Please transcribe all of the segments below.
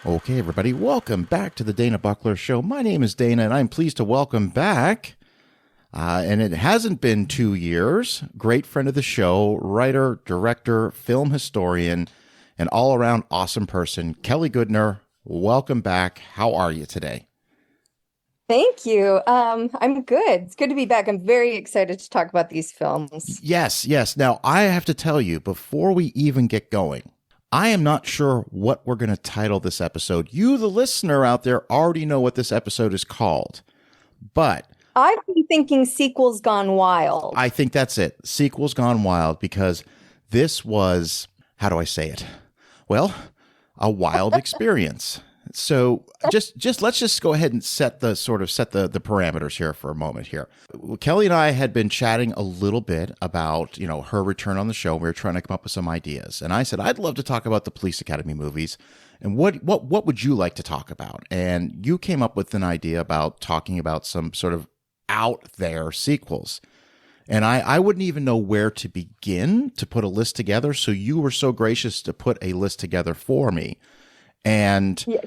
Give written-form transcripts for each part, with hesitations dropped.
Okay, everybody, welcome back to the Dana Buckler Show. My name is Dana, and I'm pleased to welcome back, and it hasn't been 2 years, great friend of the show, writer, director, film historian, and all-around awesome person, Kelly Goodner. Welcome back. How are you today? Thank you. I'm good. It's good to be back. I'm very excited to talk about these films. Yes. Now, I have to tell you, before we even get going, I am not sure what we're going to title this episode. You, the listener out there, already know what this episode is called. But I've been thinking sequels gone wild. I think that's it. Sequels gone wild, because this was, how do I say it? Well, a wild experience. So just let's just go ahead and set the parameters here for a moment here. Kelly and I had been chatting a little bit about, her return on the show. We were trying to come up with some ideas. And I said, I'd love to talk about the Police Academy movies. And what would you like to talk about? And you came up with an idea about talking about some sort of out there sequels. And I wouldn't even know where to begin to put a list together. So you were so gracious to put a list together for me. And Yeah.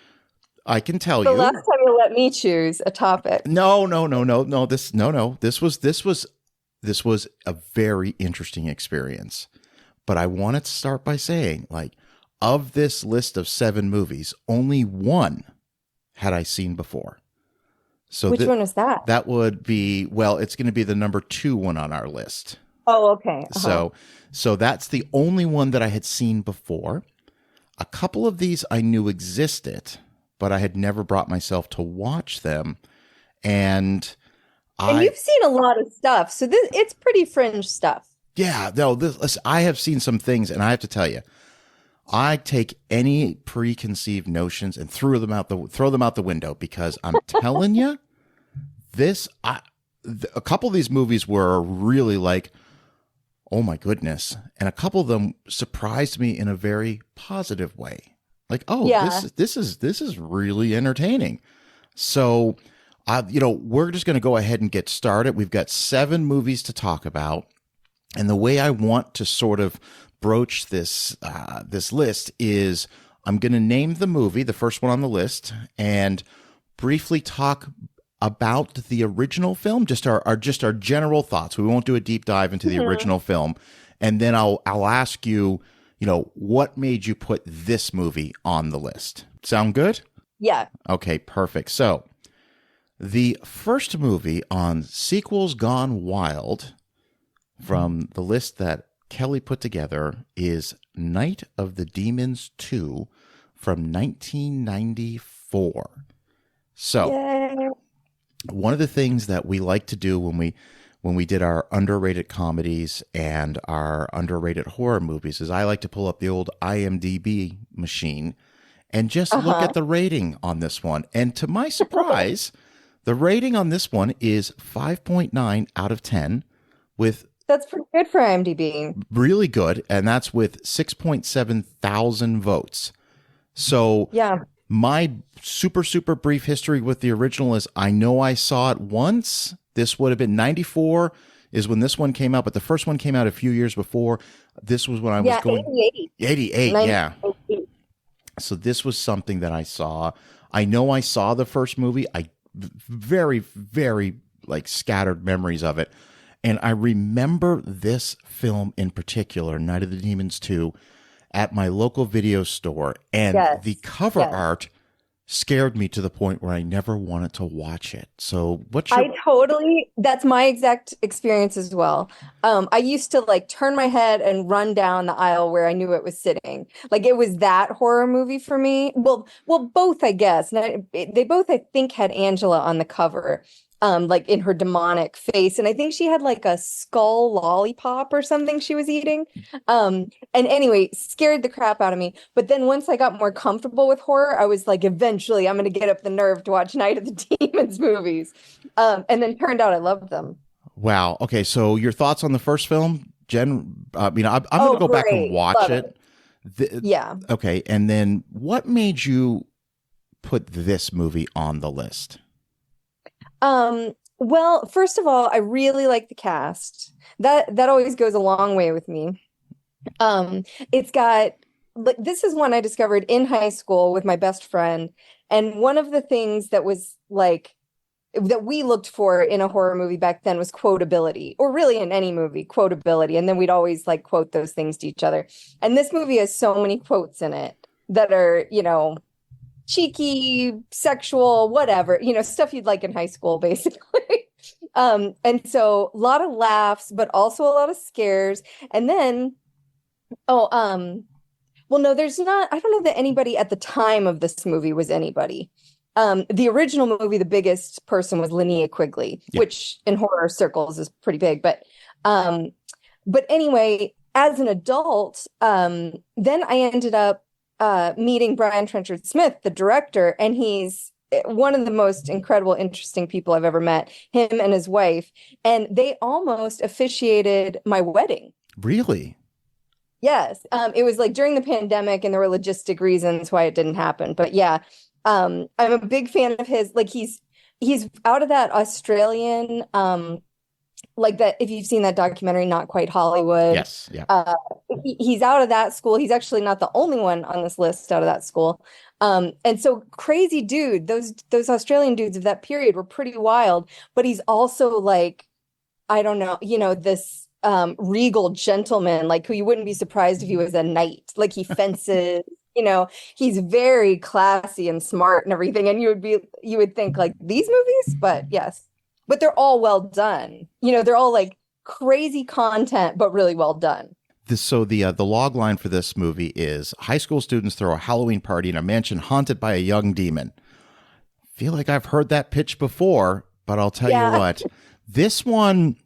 I can tell The you. last time you let me choose a topic. No. This was a very interesting experience. But I wanted to start by saying, of this list of 7 movies, only one had I seen before. So Which one was that? That would be, it's going to be the number 2 one on our list. Oh, okay. So that's the only one that I had seen before. A couple of these I knew existed, but I had never brought myself to watch them. And you've seen a lot of stuff, so it's pretty fringe stuff. Yeah, no, I have seen some things, and I have to tell you, I take any preconceived notions and throw them out the window, because I'm telling you, a couple of these movies were really like, oh my goodness, and a couple of them surprised me in a very positive way. Like, oh, yeah. This is really entertaining. So, we're just going to go ahead and get started. We've got 7 movies to talk about, and the way I want to sort of broach this list is I'm going to name the movie, the first one on the list, and briefly talk about the original film, just our general thoughts. We won't do a deep dive into the original film, and then I'll ask you, what made you put this movie on the list? Sound good? Yeah. Okay, perfect. So, the first movie on Sequels Gone Wild from the list that Kelly put together is Night of the Demons 2 from 1994. So, Yay. One of the things that we like to do when we did our underrated comedies and our underrated horror movies is I like to pull up the old IMDb machine and just look at the rating on this one. And to my surprise, the rating on this one is 5.9 out of 10 with... That's pretty good for IMDb. Really good. And that's with 6.7 thousand votes. So yeah. My super, super brief history with the original is I know I saw it once. This would have been 94 is when this one came out, but the first one came out a few years before. This was when I was going... 88, yeah. So this was something that I saw. I know I saw the first movie. I very, very scattered memories of it. And I remember this film in particular, Night of the Demons 2, at my local video store. And the cover art scared me to the point where I never wanted to watch it. So that's my exact experience as well. I used to turn my head and run down the aisle where I knew it was sitting. It was that horror movie for me. Well, both, I guess. They both, I think, had Angela on the cover. In her demonic face. And I think she had a skull lollipop or something she was eating. And anyway, scared the crap out of me. But then once I got more comfortable with horror, I was eventually I'm going to get up the nerve to watch Night of the Demons movies. And then turned out I loved them. Wow. Okay. So your thoughts on the first film, Jen? I'm going to go back and watch it. Yeah. Okay. And then what made you put this movie on the list? Well, first of all, I really like the cast. That always goes a long way with me. It's got this is one I discovered in high school with my best friend. And one of the things that was like, that we looked for in a horror movie back then was quotability, or really in any movie, quotability. And then we'd always like quote those things to each other. And this movie has so many quotes in it that are, you know, cheeky, sexual, whatever, you know, stuff you'd like in high school, basically. And so a lot of laughs, but also a lot of scares. And then, well, no, there's not, I don't know that anybody at the time of this movie was anybody. The original movie, the biggest person was Linnea Quigley, which in horror circles is pretty big. But anyway, as an adult, then I ended up meeting Brian Trenchard Smith, the director, and he's one of the most incredible, interesting people I've ever met, him and his wife. And they almost officiated my wedding. Really? Yes. It was like during the pandemic and there were logistic reasons why it didn't happen. But yeah. I'm a big fan of his. Like he's out of that Australian, like that. If you've seen that documentary, Not Quite Hollywood. Yes. Yeah. He's out of that school. He's actually not the only one on this list out of that school. And so crazy dude. Those Australian dudes of that period were pretty wild. But he's also like, I don't know, you know, this regal gentleman, like who you wouldn't be surprised if he was a knight. Like he fences. You know, he's very classy and smart and everything. And you would think like these movies, but yes, but they're all well done. You know, they're all like crazy content, but really well done. So the log line for this movie is high school students throw a Halloween party in a mansion haunted by a young demon. Feel like I've heard that pitch before, but I'll tell you what, this one.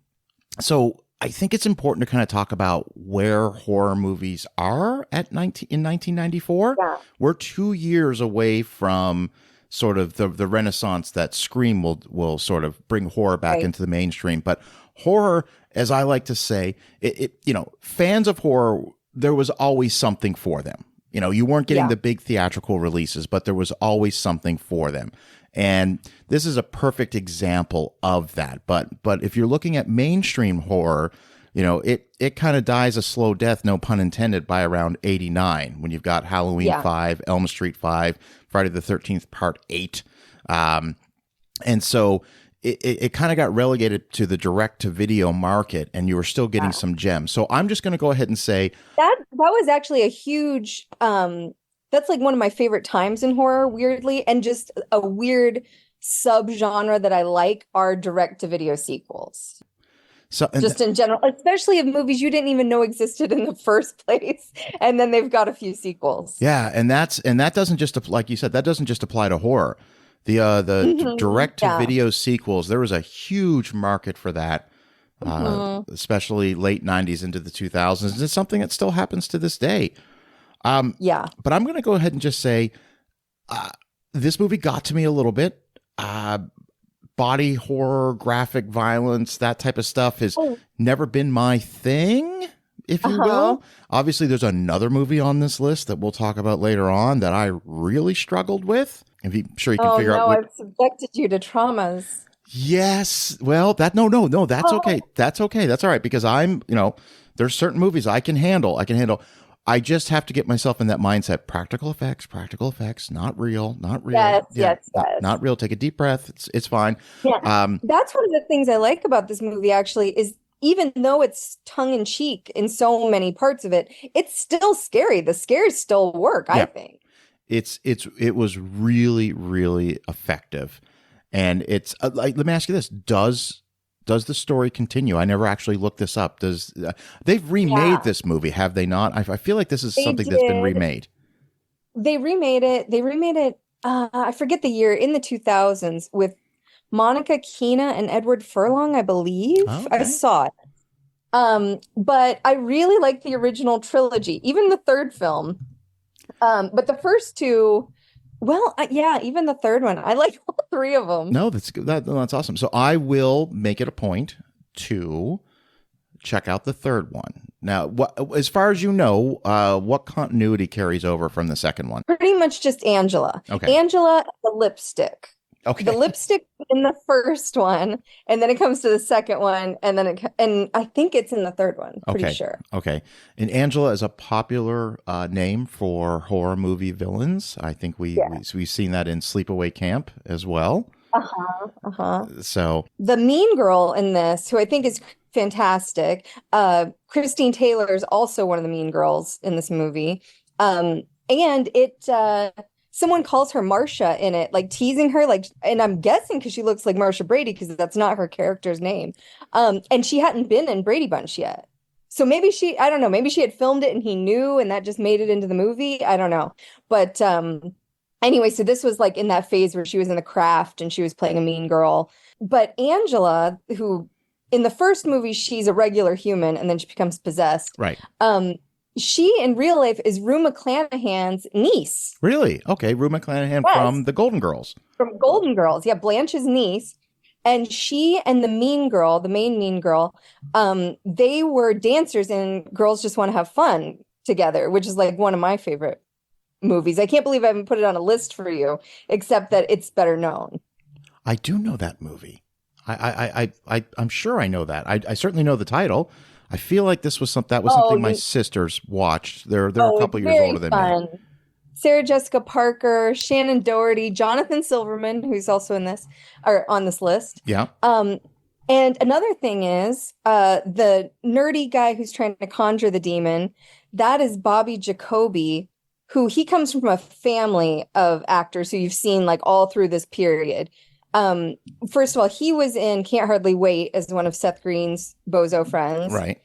So I think it's important to kind of talk about where horror movies are in 1994. Yeah. We're 2 years away from sort of the renaissance that Scream will sort of bring horror back into the mainstream. But horror, as I like to say, it you know, fans of horror, there was always something for them. You know, you weren't getting the big theatrical releases, but there was always something for them. And this is a perfect example of that. But if you're looking at mainstream horror, you know, it kind of dies a slow death, no pun intended, by around 89, when you've got Halloween 5, Elm Street 5, Friday the 13th Part 8. And so it kind of got relegated to the direct-to-video market, and you were still getting some gems. So I'm just going to go ahead and say that was actually a huge that's like one of my favorite times in horror, weirdly, and just a weird subgenre that I like are direct-to-video sequels. So just in general, especially of movies you didn't even know existed in the first place, and then they've got a few sequels. Yeah, and that doesn't just, like you said, that doesn't just apply to horror. The direct-to-video sequels, there was a huge market for that, especially late 90s into the 2000s. It's something that still happens to this day. But I'm going to go ahead and just say this movie got to me a little bit. Body horror, graphic violence, that type of stuff has never been my thing, if you will. Obviously, there's another movie on this list that we'll talk about later on that I really struggled with. If you sure you can figure out. I've subjected you to traumas. Yes. Well, no, that's okay. That's okay. That's all right, because there's certain movies I can handle. I just have to get myself in that mindset. Practical effects, not real. Yes. Not real. Take a deep breath. It's fine. Yeah. That's one of the things I like about this movie, actually, is even though it's tongue in cheek in so many parts of it, it's still scary. The scares still work, I think. It was really, really effective. And it's like, let me ask you this. Does the story continue? I never actually looked this up. They've remade this movie, have they not? I feel like this is something that's been remade. They remade it. I forget the year, in the 2000s, with Monica Keena and Edward Furlong, I believe. Okay. I saw it. But I really like the original trilogy, even the third film. But the first two, well, even the third one. I like all three of them. No, that's awesome. So I will make it a point to check out the third one. Now, as far as you know, what continuity carries over from the second one? Pretty much just Angela. Okay. Angela, the lipstick. Okay. The lipstick in the first one, and then it comes to the second one, and then and I think it's in the third one. Pretty sure. Okay. And Angela is a popular name for horror movie villains. I think we've seen that in Sleepaway Camp as well. So the mean girl in this, who I think is fantastic, Christine Taylor is also one of the mean girls in this movie. And someone calls her Marsha in it, like teasing her, like, and I'm guessing because she looks like Marsha Brady, because that's not her character's name. And she hadn't been in Brady Bunch yet. So maybe I don't know, maybe she had filmed it and he knew, and that just made it into the movie. I don't know. But anyway, so this was like in that phase where she was in the craft and she was playing a mean girl. But Angela, who in the first movie, she's a regular human and then she becomes possessed. Right. She in real life is Rue McClanahan's niece. Really? Okay. Rue McClanahan from the Golden Girls. From Golden Girls. Yeah, Blanche's niece. And she and the mean girl, the main mean girl, they were dancers in Girls Just Want to Have Fun together, which is like one of my favorite movies. I can't believe I haven't put it on a list for you, except that it's better known. I do know that movie. I'm sure I know that. I certainly know the title. I feel like this was something my sisters watched. They're a couple years older than me. Sarah Jessica Parker, Shannon Doherty, Jonathan Silverman, who's also in this or on this list. Yeah. And another thing is the nerdy guy who's trying to conjure the demon. That is Bobby Jacoby, who he comes from a family of actors who you've seen like all through this period. First of all, he was in Can't Hardly Wait as one of Seth Green's bozo friends. Right.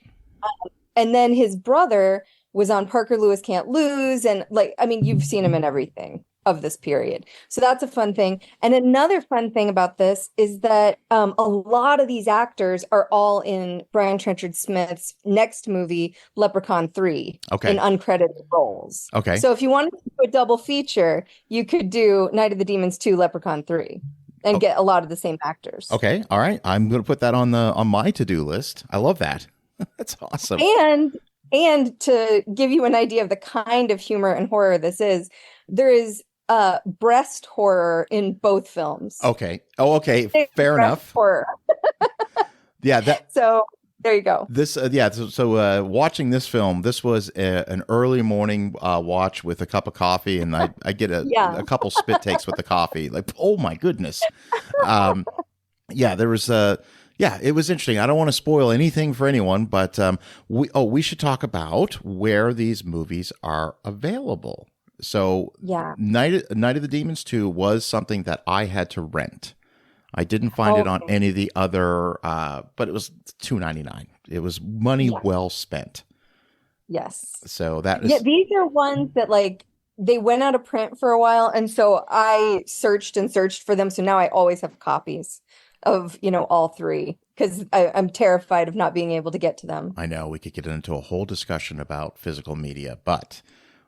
And then his brother was on Parker Lewis Can't Lose. And like, I mean, you've seen him in everything of this period. So that's a fun thing. And another fun thing about this is that a lot of these actors are all in Brian Trenchard Smith's next movie, Leprechaun 3, in uncredited roles. Okay. So if you wanted to do a double feature, you could do Night of the Demons 2, Leprechaun 3. And get a lot of the same actors. Okay. All right. I'm going to put that on my to-do list. I love that. That's awesome. And to give you an idea of the kind of humor and horror this is, there is breast horror in both films. Okay. Oh, okay. Fair enough. Horror. Yeah. So there you go. This, So watching this film, this was an early morning watch with a cup of coffee, and I get a couple spit takes with the coffee. Like, oh my goodness. There was it was interesting. I don't want to spoil anything for anyone, but we should talk about where these movies are available. So Night of the Demons 2 was something that I had to rent. I didn't find it on any of the other, but it was $2.99. It was money well spent. Yes. So that is. Yeah, these are ones that like they went out of print for a while, and so I searched for them. So now I always have copies of all three, because I'm terrified of not being able to get to them. I know we could get into a whole discussion about physical media, but.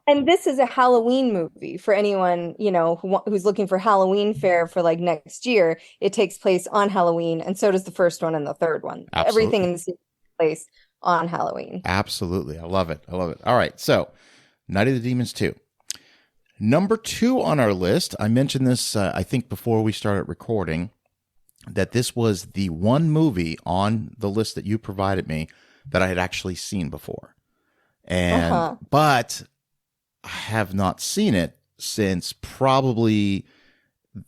And this is a Halloween movie for anyone, who's looking for Halloween fare for like next year. It takes place on Halloween, and so does the first one and the third one. Absolutely. Everything in the series takes place on Halloween. Absolutely. I love it. All right. So, Night of the Demons 2. Number 2 on our list, I mentioned this, I think, before we started recording, that this was the one movie on the list that you provided me that I had actually seen before. And, but I have not seen it since probably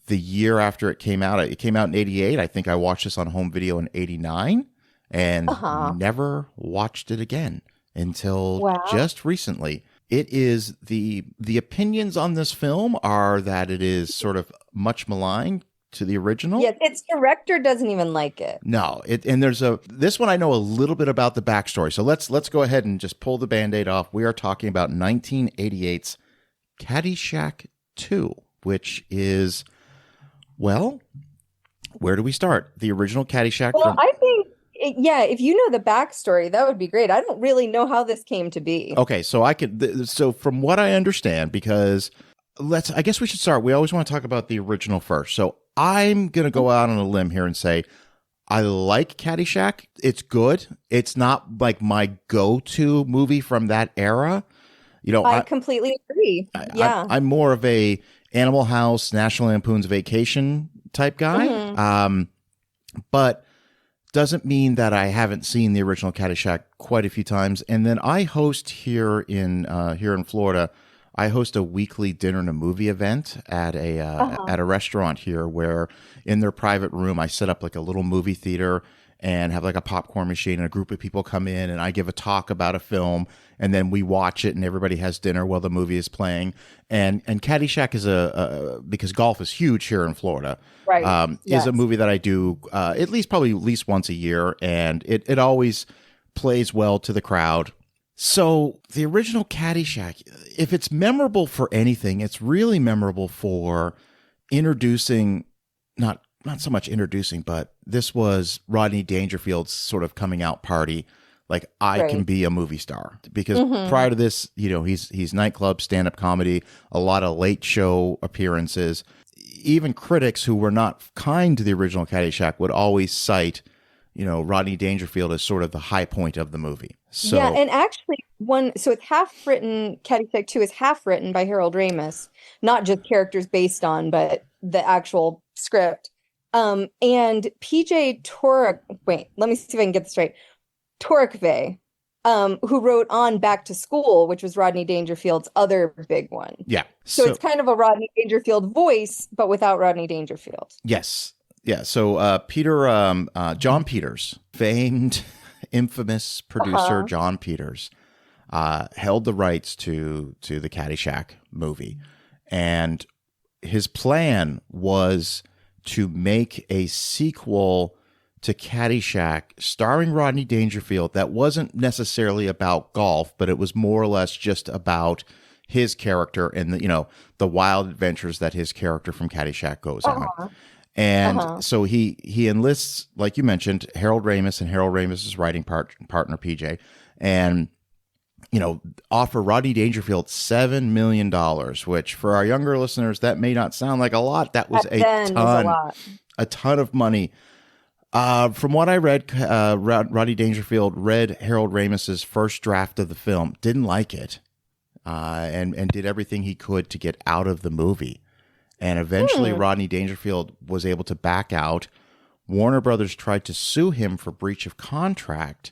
the year after it came out. It came out in 88. I think I watched this on home video in 89 and never watched it again until just recently. It is the opinions on this film are that it is sort of much maligned to the original. Yes, its director doesn't even like it. No, and there's this one I know a little bit about the backstory. So let's go ahead and just pull the Band-Aid off. We are talking about 1988's Caddyshack 2, which is, well, where do we start? The original Caddyshack. Well, I think if you know the backstory, that would be great. I don't really know how this came to be. Okay, so so from what I understand, because I guess we should start. We always want to talk about the original first. So I'm going to go out on a limb here and say, I like Caddyshack. It's good. It's not like my go-to movie from that era. I completely agree. I'm more of a Animal House, National Lampoon's Vacation type guy. But doesn't mean that I haven't seen the original Caddyshack quite a few times. And then I host here in Florida, I host a weekly dinner and a movie event at a restaurant here, where in their private room I set up like a little movie theater and have like a popcorn machine, and a group of people come in and I give a talk about a film, and then we watch it and everybody has dinner while the movie is playing. And Caddyshack is because golf is huge here in Florida, right? Is a movie that I do at least once a year, and it always plays well to the crowd. So the original Caddyshack, if it's memorable for anything, it's really memorable for introducing, not so much introducing, but this was Rodney Dangerfield's sort of coming out party. Like, I can be a movie star, because prior to this, he's nightclub, stand-up comedy, a lot of late show appearances. Even critics who were not kind to the original Caddyshack would always cite, Rodney Dangerfield as sort of the high point of the movie. So, yeah, and actually it's half written. Caddyshack 2 is half written by Harold Ramis, not just characters based on, but the actual script. And PJ Torek, wait, let me see if I can get this right. Torquevay, who wrote On Back to School, which was Rodney Dangerfield's other big one. Yeah. So it's kind of a Rodney Dangerfield voice, but without Rodney Dangerfield. Yes. Yeah. So John Peters, famed, infamous producer John Peters, held the rights to the Caddyshack movie. And his plan was to make a sequel to Caddyshack starring Rodney Dangerfield that wasn't necessarily about golf, but it was more or less just about his character and the wild adventures that his character from Caddyshack goes on. And so he enlists, like you mentioned, Harold Ramis and Harold Ramis' writing partner PJ, and offer Rodney Dangerfield $7 million, which for our younger listeners, that may not sound like a lot. That was a ton of money. From what I read, Rodney Dangerfield read Harold Ramis's first draft of the film, didn't like it, and did everything he could to get out of the movie. And eventually Rodney Dangerfield was able to back out. Warner Brothers tried to sue him for breach of contract,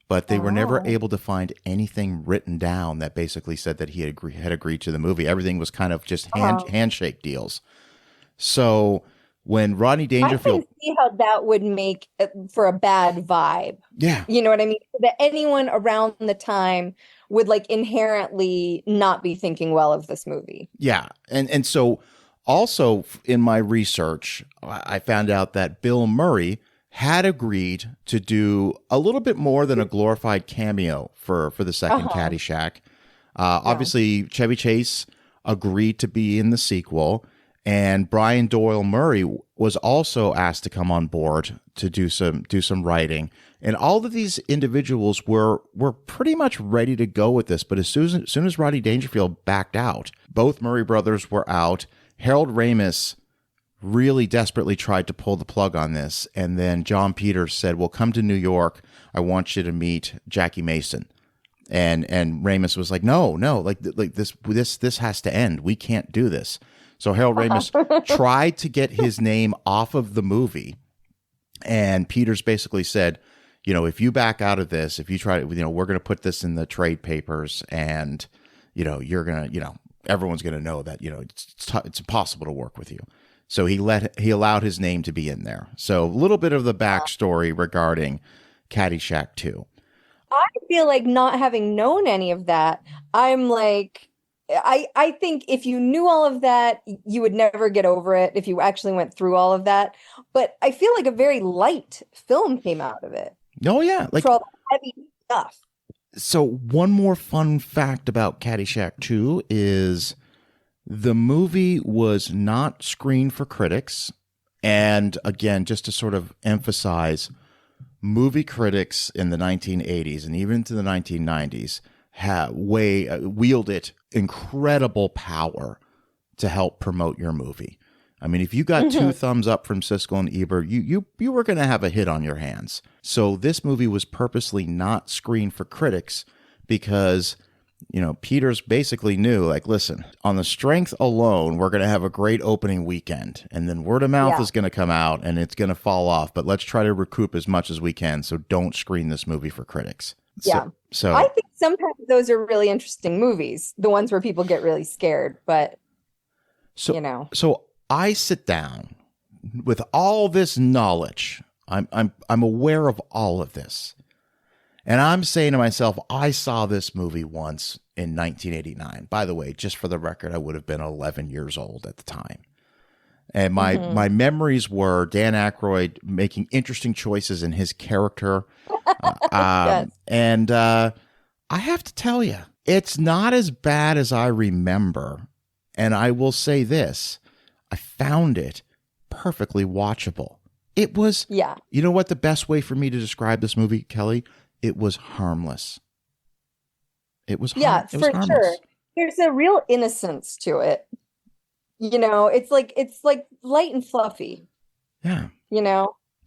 but they were never able to find anything written down that basically said that he had agreed to the movie. Everything was kind of just handshake deals. So when Rodney Dangerfield... I can see how that would make for a bad vibe. Yeah. You know what I mean? That anyone around the time would inherently not be thinking well of this movie. Yeah. And so also in my research, I found out that Bill Murray had agreed to do a little bit more than a glorified cameo for the second Caddyshack. Obviously, Chevy Chase agreed to be in the sequel, and Brian Doyle Murray was also asked to come on board to do some writing. And all of these individuals were pretty much ready to go with this, but as soon as Rodney Dangerfield backed out, both Murray brothers were out. Harold Ramis really desperately tried to pull the plug on this, and then John Peters said, "Well, come to New York. I want you to meet Jackie Mason." And Ramis was like, "No, like this has to end. We can't do this." So Harold Ramis tried to get his name off of the movie, and Peters basically said, if you back out of this, if you try, we're going to put this in the trade papers, and you're going to, everyone's going to know that it's impossible to work with you. So he allowed his name to be in there. So a little bit of the backstory regarding Caddyshack 2. I feel like, not having known any of that, I'm like, I think if you knew all of that, you would never get over it if you actually went through all of that. But I feel like a very light film came out of it. Oh, yeah. For all the heavy stuff. So one more fun fact about Caddyshack 2 is the movie was not screened for critics. And again, just to sort of emphasize, movie critics in the 1980s and even into the 1990s wielded incredible power to help promote your movie. I mean, if you got two thumbs up from Siskel and Ebert, you were going to have a hit on your hands. So this movie was purposely not screened for critics because Peters basically knew, like, listen, on the strength alone, we're going to have a great opening weekend. And then word of mouth is going to come out and it's going to fall off. But let's try to recoup as much as we can. So don't screen this movie for critics. Yeah. So I think sometimes those are really interesting movies, the ones where people get really scared. But, So I sit down with all this knowledge. I'm aware of all of this. And I'm saying to myself, I saw this movie once in 1989. By the way, just for the record, I would have been 11 years old at the time. And my memories were Dan Aykroyd making interesting choices in his character. Yes. And I have to tell you, it's not as bad as I remember. And I will say this, I found it perfectly watchable. It was, you know what the best way for me to describe this movie, Kelly? It was harmless. It was harmless. Sure. There's a real innocence to it. It's like light and fluffy. Yeah.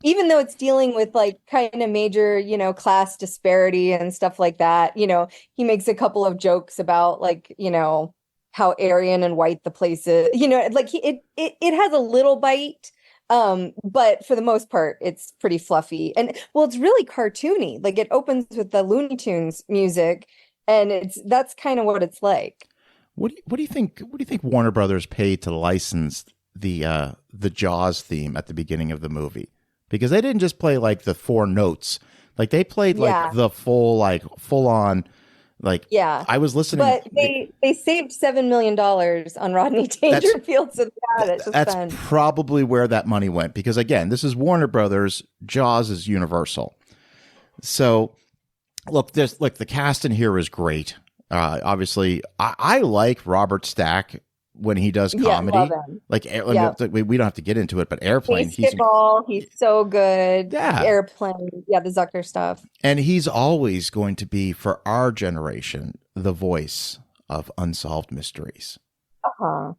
Even though it's dealing with like kind of major, class disparity and stuff like that. He makes a couple of jokes about like, how Aryan and white the place is. Like it has a little bite. But for the most part, it's pretty fluffy and it's really cartoony. Like it opens with the Looney Tunes music and that's kind of what it's like. What do you think Warner Brothers paid to license the Jaws theme at the beginning of the movie? Because they didn't just play like the 4 notes. Like they played like the full on. Like, I was listening. But they saved $7 million on Rodney Dangerfield. So that's probably where that money went. Because again, this is Warner Brothers. Jaws is Universal. So look, the cast in here is great. Obviously, I like Robert Stack when he does comedy. Love him. Like, we don't have to get into it, but Airplane. He's so good. Yeah. Airplane. Yeah, the Zucker stuff. And he's always going to be, for our generation, the voice of Unsolved Mysteries.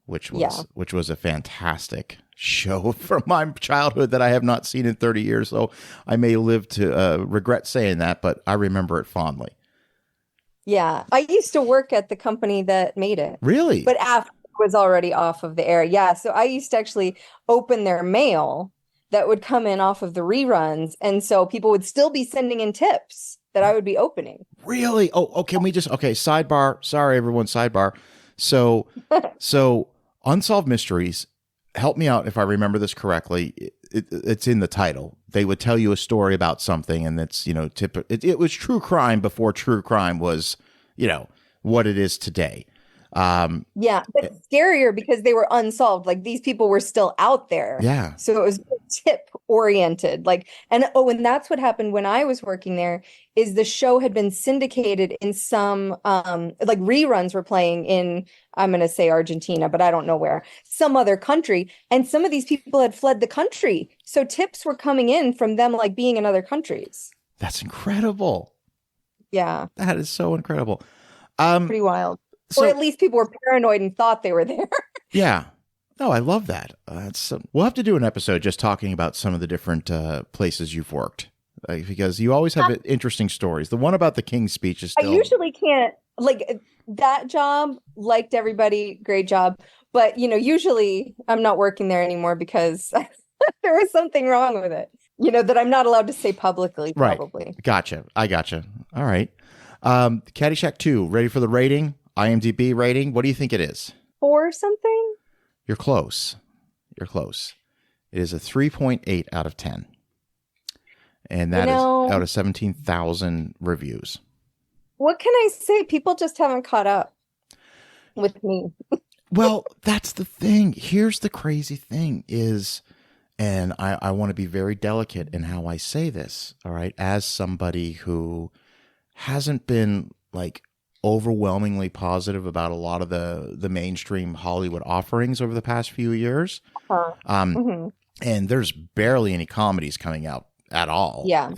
Which was a fantastic show from my childhood that I have not seen in 30 years. So I may live to regret saying that, but I remember it fondly. Yeah. I used to work at the company that made it. Really? But after it was already off of the air. Yeah. So I used to actually open their mail that would come in off of the reruns. And so people would still be sending in tips that I would be opening. Really? Oh, can we sidebar. Sorry, everyone. Sidebar. So Unsolved Mysteries, help me out if I remember this correctly. It's in the title. They would tell you a story about something, and it's, it was true crime before true crime was, what it is today. But scarier because they were unsolved. Like these people were still out there. Yeah. So it was tip oriented. And that's what happened when I was working there is the show had been syndicated in some like reruns were playing in, I'm going to say Argentina, but I don't know where, some other country. And some of these people had fled the country. So tips were coming in from them like being in other countries. That's incredible. Yeah. That is so incredible. Pretty wild. Or at least people were paranoid and thought they were there. Yeah. No, I love that. We'll have to do an episode just talking about some of the different places you've worked, because you always have interesting stories. The one about the King's Speech is still... I usually can't, that job, liked everybody, great job. But, usually I'm not working there anymore because there was something wrong with it, that I'm not allowed to say publicly, probably. Right. Gotcha. I gotcha. All right. Caddyshack 2, ready for the rating? IMDb rating, what do you think it is? 4 something? You're close. It is a 3.8 out of 10. And that is out of 17,000 reviews. What can I say? People just haven't caught up with me. Well, that's the thing. Here's the crazy thing is, and I want to be very delicate in how I say this, all right? As somebody who hasn't been overwhelmingly positive about a lot of the mainstream Hollywood offerings over the past few years. And there's barely any comedies coming out at all. Yeah.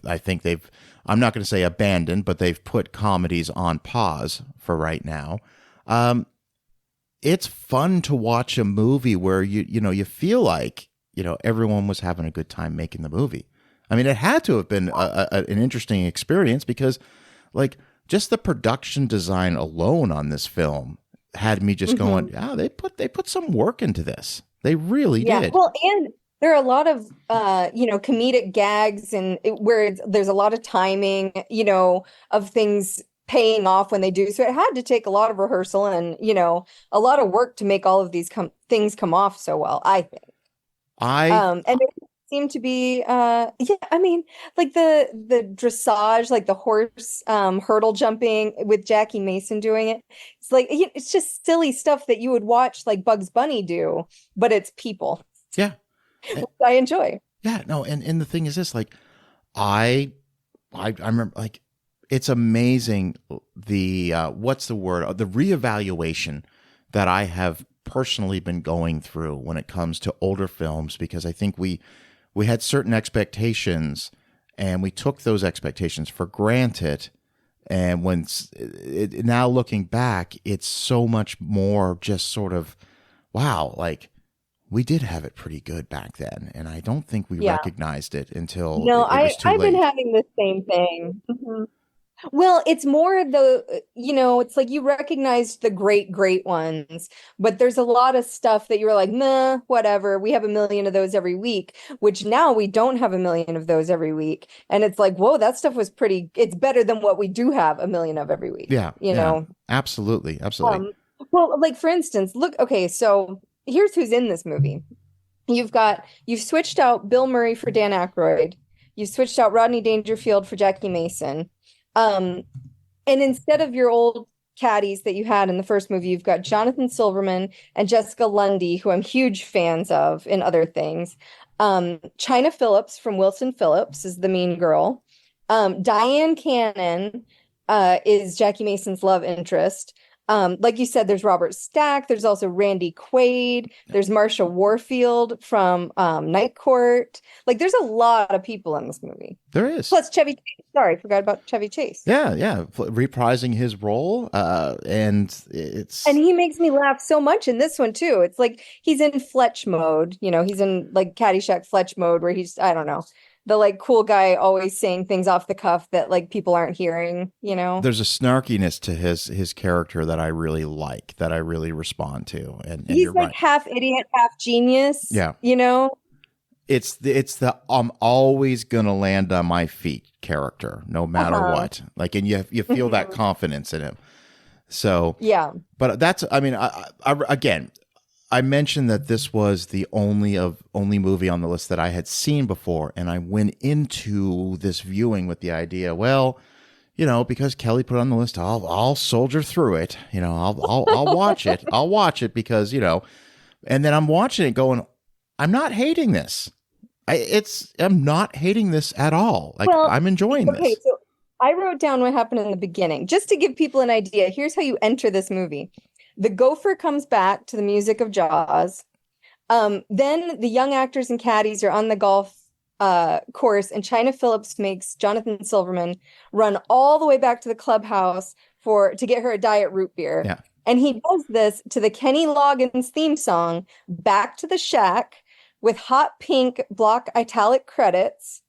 I think they've, I'm not going to say abandoned, but they've put comedies on pause for right now. It's fun to watch a movie where you feel like, everyone was having a good time making the movie. I mean, it had to have been an interesting experience because just the production design alone on this film had me just going, yeah, they put some work into this. They really did. Well, and there are a lot of, comedic gags and where there's a lot of timing, of things paying off when they do. So it had to take a lot of rehearsal and, a lot of work to make all of these things come off so well, I think. And it seemed to be, like the dressage, like the horse hurdle jumping with Jackie Mason doing it. It's like, it's just silly stuff that you would watch like Bugs Bunny do, but it's people. Yeah. I enjoy. Yeah, no, and the thing is this, like, I remember, like, it's amazing the what's the word? The reevaluation that I have personally been going through when it comes to older films, because I think we had certain expectations and we took those expectations for granted. And now looking back, it's so much more just sort of, wow, like, we did have it pretty good back then, and I don't think we recognized it until it was too late. I've been having the same thing. Well, it's more it's like you recognized the great ones, but there's a lot of stuff that you were like, nah, whatever. We have a million of those every week, which now we don't have a million of those every week. And it's like, whoa, that stuff was it's better than what we do have a million of every week. Yeah. know? Absolutely. Well, like for instance, look, okay, so here's who's in this movie. You've switched out Bill Murray for Dan Aykroyd. You've switched out Rodney Dangerfield for Jackie Mason. And instead of your old caddies that you had in the first movie, you've got Jonathan Silverman and Jessica Lundy, who I'm huge fans of in other things. China Phillips from Wilson Phillips is the mean girl. Diane Cannon is Jackie Mason's love interest. Like you said, there's Robert Stack. There's also Randy Quaid. There's Marsha Warfield from Night Court. Like, there's a lot of people in this movie. There is. Plus Chevy Chase. Sorry, forgot about Chevy Chase. Yeah. Reprising his role. And he makes me laugh so much in this one, too. It's like he's in Fletch mode. He's in like Caddyshack Fletch mode where he's, I don't know, the like cool guy always saying things off the cuff that like people aren't hearing, There's a snarkiness to his character that I really like, that I really respond to. And he's you're like right. Half idiot, half genius. Yeah. It's the I'm always gonna land on my feet character, no matter what. Like, and you feel that confidence in him. So yeah. But that's, I mean, I again, I mentioned that this was the only movie on the list that I had seen before, and I went into this viewing with the idea, well, because Kelly put it on the list, I'll soldier through it. I'll watch it. I'll watch it because and then I'm watching it going, I'm not hating this. I'm not hating this at all. Like, well, I'm enjoying this. Okay, so I wrote down what happened in the beginning just to give people an idea. Here's how you enter this movie. The gopher comes back to the music of Jaws. Then the young actors and caddies are on the golf course, and China Phillips makes Jonathan Silverman run all the way back to the clubhouse to get her a diet root beer. Yeah. And he does this to the Kenny Loggins theme song, Back to the Shack, with hot pink block italic credits.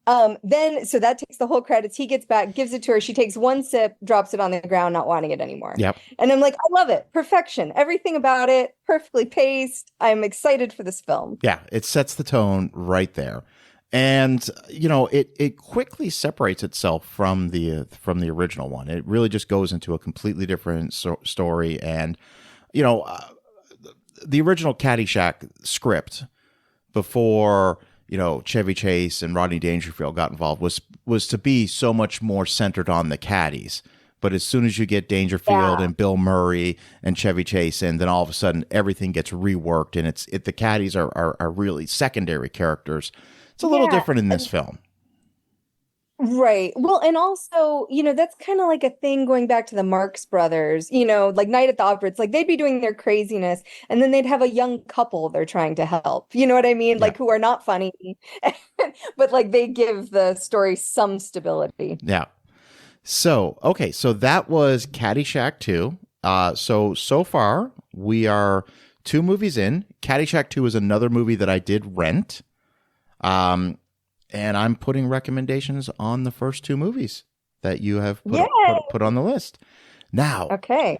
So that takes the whole credits. He gets back, gives it to her. She takes one sip, drops it on the ground, not wanting it anymore. Yep. And I'm like, I love it. Perfection. Everything about it, perfectly paced. I'm excited for this film. Yeah, it sets the tone right there. And, it quickly separates itself from the original one. It really just goes into a completely different story. And, the original Caddyshack script before Chevy Chase and Rodney Dangerfield got involved was to be so much more centered on the caddies. But as soon as you get Dangerfield and Bill Murray and Chevy Chase in, then all of a sudden everything gets reworked, and the caddies are really secondary characters. It's a little different in this film. Right. Well, and also, that's kind of like a thing going back to the Marx Brothers, like Night at the Opera. It's like they'd be doing their craziness and then they'd have a young couple they're trying to help. You know what I mean? Yeah. Like, who are not funny, but like they give the story some stability. Yeah. So, okay. So that was Caddyshack 2. So far we are 2 movies in. Caddyshack 2 is another movie that I did rent. And I'm putting recommendations on the first 2 movies. that you have Yay! put on the list. Now, okay.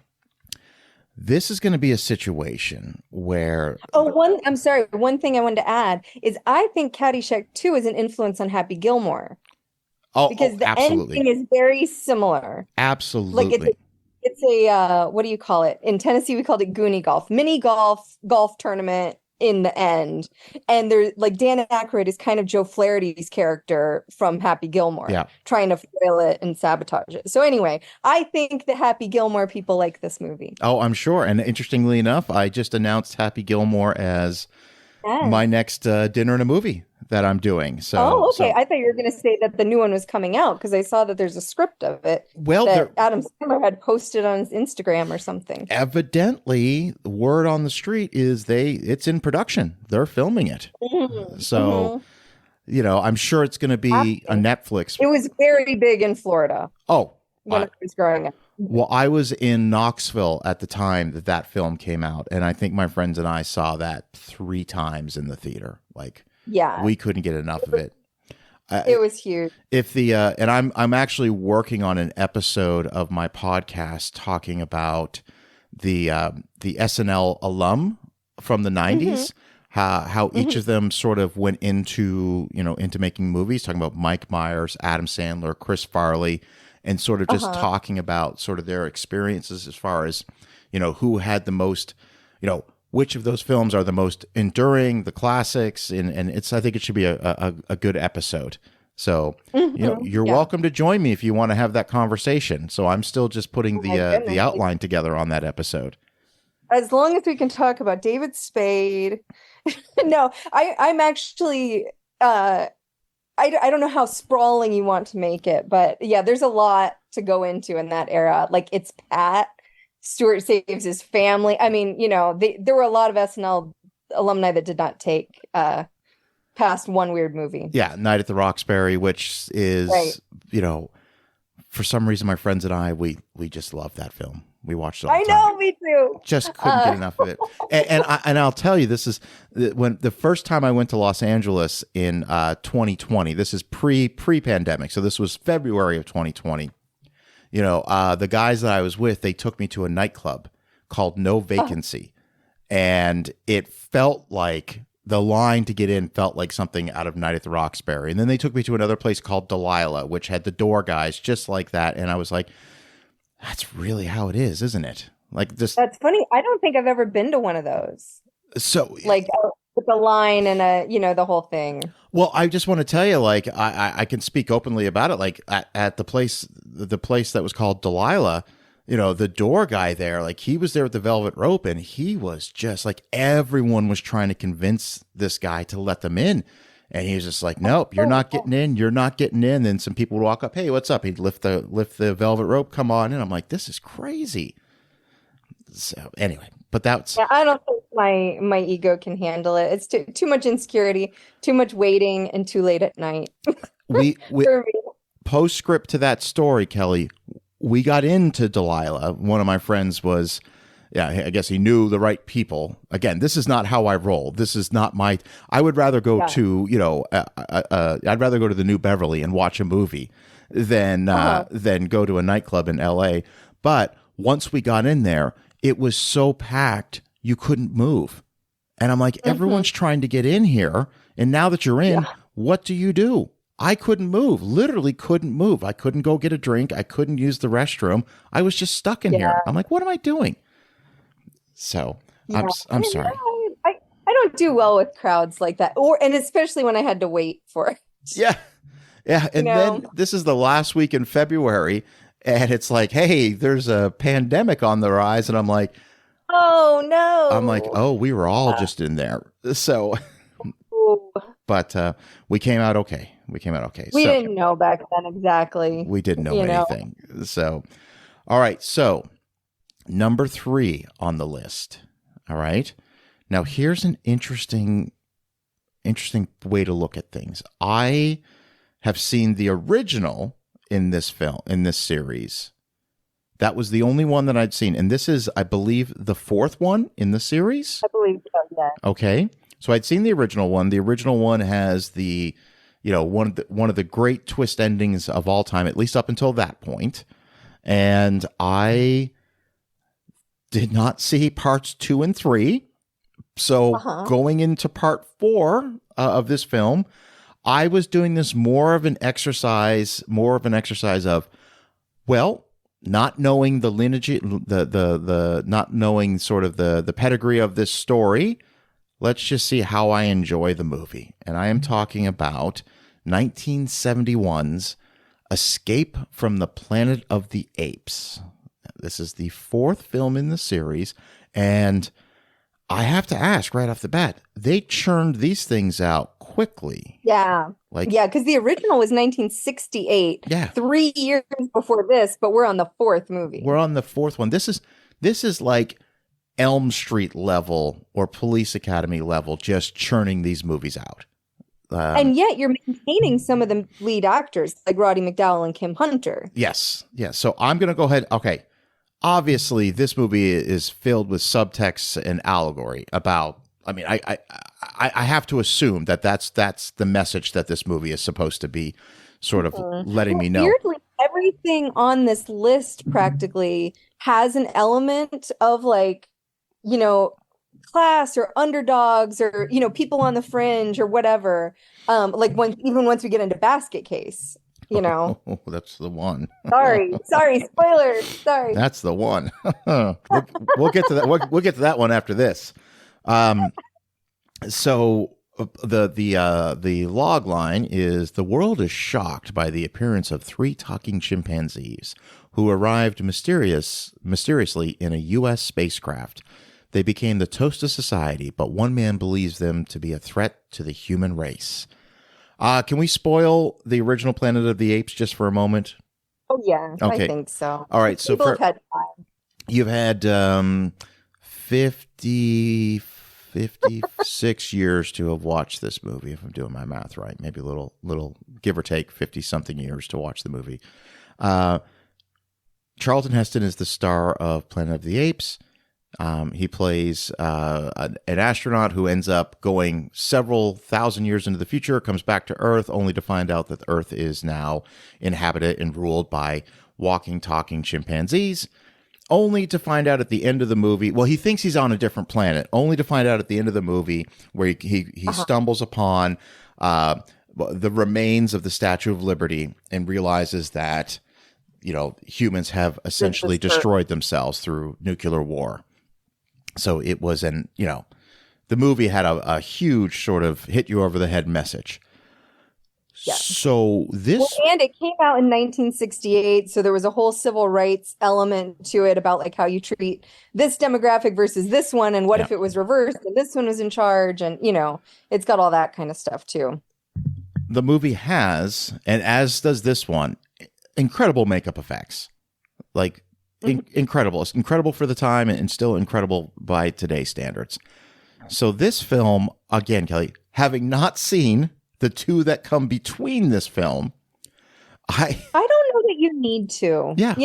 This is going to be a situation where... I'm sorry. One thing I wanted to add is I think Caddyshack 2 is an influence on Happy Gilmore. Because the absolutely. ending is very similar. Absolutely. Like it's a what do you call it? In Tennessee, we called it Goonie Golf. Mini golf tournament in the end. And there's like Dan Aykroyd is kind of Joe Flaherty's character from Happy Gilmore, trying to foil it and sabotage it. So anyway, I think the Happy Gilmore people like this movie. Oh, I'm sure. And interestingly enough, I just announced Happy Gilmore as my next dinner and a movie that I'm doing. So, okay. I thought you were going to say that the new one was coming out because I saw that there's a script of it. Well, that Adam Sandler had posted on his Instagram or something. Evidently, word on the street is it's in production. They're filming it. Mm-hmm. So, I'm sure it's going to be a Netflix. It was very big in Florida. Oh, when I was growing up. Well, I was in Knoxville at the time that film came out, and I think my friends and I saw that 3 times in the theater. Like, we couldn't get enough of it. It was huge. If and I'm actually working on an episode of my podcast talking about the SNL alum from the 90s, how each of them sort of went into making movies, talking about Mike Myers, Adam Sandler, Chris Farley, and sort of just talking about sort of their experiences as far as, who had the most, which of those films are the most enduring, the classics, and I think it should be a good episode. So, you're welcome to join me if you want to have that conversation. So I'm still just putting the outline together on that episode. As long as we can talk about David Spade. No, I'm actually... I don't know how sprawling you want to make it, but yeah, there's a lot to go into in that era. Like it's Pat, Stuart saves his family. I mean, there were a lot of SNL alumni that did not take past one weird movie. Yeah, Night at the Roxbury, which is, for some reason, my friends and I, we just love that film. We watched it all the time. I know, me too. Just couldn't get enough of it. And I'll tell you, this is when the first time I went to Los Angeles in 2020. This is pre-pandemic, so this was February of 2020. The guys that I was with, they took me to a nightclub called No Vacancy, and it felt like the line to get in felt like something out of Night at the Roxbury. And then they took me to another place called Delilah, which had the door guys just like that, and I was like, that's really how it is, isn't it? Like this. That's funny. I don't think I've ever been to one of those. So like with a line and the whole thing. Well, I just want to tell you, like, I can speak openly about it. Like at the place that was called Delilah, the door guy there, like he was there with the velvet rope, and he was just like, everyone was trying to convince this guy to let them in. And he was just like, nope, you're not getting in. You're not getting in. Then some people would walk up. Hey, what's up? He'd lift the velvet rope. Come on in. I'm like, this is crazy. So anyway, but that's... Yeah, I don't think my ego can handle it. It's too much insecurity, too much waiting, and too late at night. we postscript to that story, Kelly, we got into Delilah. One of my friends was... Yeah, I guess he knew the right people. Again, this is not how I roll. This is not my... I would rather go to, I'd rather go to the New Beverly and watch a movie than go to a nightclub in L.A. But once we got in there, it was so packed, you couldn't move. And I'm like, everyone's trying to get in here. And now that you're in, what do? I couldn't move, literally couldn't move. I couldn't go get a drink. I couldn't use the restroom. I was just stuck in here. I'm like, what am I doing? So I'm sorry. I don't do well with crowds like that, and especially when I had to wait for it. Yeah. And then this is the last week in February, and it's like, hey, there's a pandemic on the rise, and I'm like, oh no. I'm like, oh, we were all just in there. So, but we came out okay. We didn't know back then exactly. We didn't know anything. So, all right. So. Number 3 on the list. All right. Now here's an interesting way to look at things. I have seen the original in this series. That was the only one that I'd seen. And this is, I believe, the 4th one in the series. I believe so, yeah. Okay. So I'd seen the original one. The original one has the one of the great twist endings of all time, at least up until that point. And I did not see parts 2 and 3. So going into part 4 of this film, I was doing this more of an exercise of, well, not knowing the lineage, the not knowing sort of the pedigree of this story. Let's just see how I enjoy the movie. And I am talking about 1971's Escape from the Planet of the Apes. This is the 4th film in the series, and I have to ask right off the bat, they churned these things out quickly. Yeah. Because the original was 1968. Yeah. 3 years before this, but we're on the 4th movie. We're on the 4th one. This is like Elm Street level or Police Academy level, just churning these movies out. And yet you're maintaining some of the lead actors like Roddy McDowall and Kim Hunter. Yes. So I'm going to go ahead. Okay. Obviously, this movie is filled with subtext and allegory about, I mean, I have to assume that's the message that this movie is supposed to be sort of letting me know. Weirdly, everything on this list practically has an element of like, class or underdogs or, people on the fringe or whatever. Like once we get into Basket Case. Oh, that's the one. Sorry, spoilers. Sorry. That's the one. We'll get to that. We'll get to that one after this. So the log line is: the world is shocked by the appearance of 3 talking chimpanzees who arrived mysteriously in a U.S. spacecraft. They became the toast of society, but one man believes them to be a threat to the human race. Can we spoil the original Planet of the Apes just for a moment? Oh, yeah, okay. I think so. All right, so you've had 56 years to have watched this movie, if I'm doing my math right. Maybe a little give or take 50-something years to watch the movie. Charlton Heston is the star of Planet of the Apes. He plays an astronaut who ends up going several thousand years into the future, comes back to Earth, only to find out that Earth is now inhabited and ruled by walking, talking chimpanzees, only to find out at the end of the movie, well, he thinks he's on a different planet, only to find out at the end of the movie where he stumbles upon the remains of the Statue of Liberty and realizes that, humans have essentially destroyed themselves through nuclear war. So it was the movie had a huge sort of hit you over the head message. Yeah. So and it came out in 1968. So there was a whole civil rights element to it about like how you treat this demographic versus this one. And what if it was reversed and this one was in charge? And, it's got all that kind of stuff too. The movie has, and as does this one, incredible makeup effects. Like, incredible. It's incredible for the time and still incredible by today's standards. So this film, again, Kelly, having not seen the 2 that come between this film, I don't know that you need to. Yeah.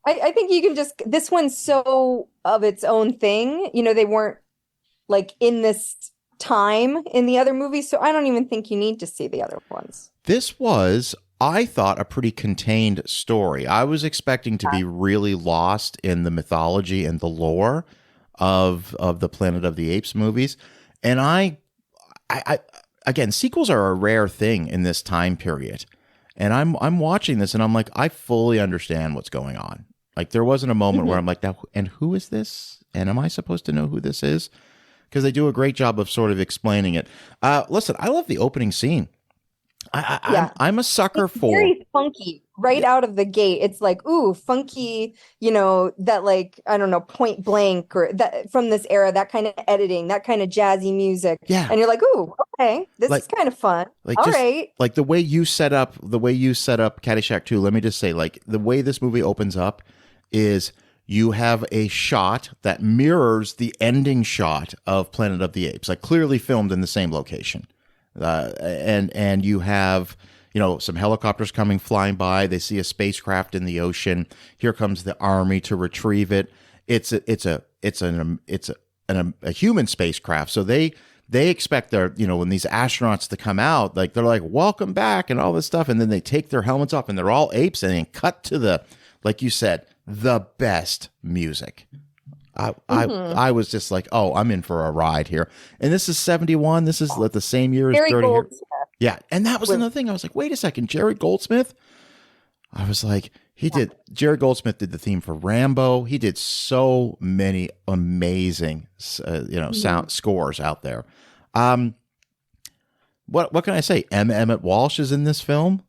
I think you can just, this one's so of its own thing. They weren't like in this time in the other movies. So I don't even think you need to see the other ones. This was, I thought, a pretty contained story. I was expecting to be really lost in the mythology and the lore of the Planet of the Apes movies. And I again, sequels are a rare thing in this time period. And I'm watching this and I'm like, I fully understand what's going on. Like there wasn't a moment where I'm like, now, and who is this? And am I supposed to know who this is? Because they do a great job of sort of explaining it. Listen, I love the opening scene. I'm a sucker for very funky right out of the gate. It's like, ooh, funky, that like, I don't know, Point Blank or that from this era, that kind of editing, that kind of jazzy music. Yeah. And you're like, ooh, okay, this is kind of fun. Like, all right. Like the way you set up Caddyshack 2, let me just say, like the way this movie opens up is you have a shot that mirrors the ending shot of Planet of the Apes, like clearly filmed in the same location. And you have, some helicopters flying by. They see a spacecraft in the ocean. Here comes the army to retrieve it. It's a human spacecraft. So they they expect their, when these astronauts to come out, like they're like, welcome back and all this stuff. And then they take their helmets off and they're all apes and then cut to the, like you said, the best music. I was just like, oh, I'm in for a ride here. And this is 71. This is the same year as Dirty Harry. Yeah. And that was another thing. I was like, wait a second, Jerry Goldsmith. I was like, Jerry Goldsmith did the theme for Rambo. He did so many amazing, sound scores out there. What can I say? Emmett Walsh is in this film.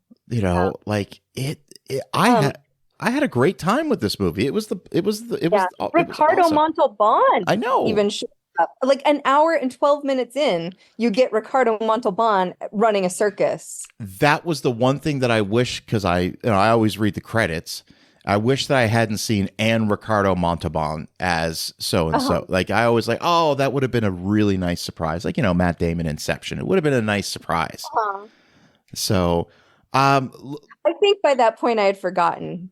I had a great time with this movie. It was Ricardo awesome. Montalban. I know. Even showed up. Like an hour and 12 minutes in, you get Ricardo Montalban running a circus. That was the one thing that I wish, because I always read the credits. I wish that I hadn't seen and Ricardo Montalban as so and so. Like I always like, oh, that would have been a really nice surprise. Like Matt Damon Inception. It would have been a nice surprise. So, I think by that point I had forgotten.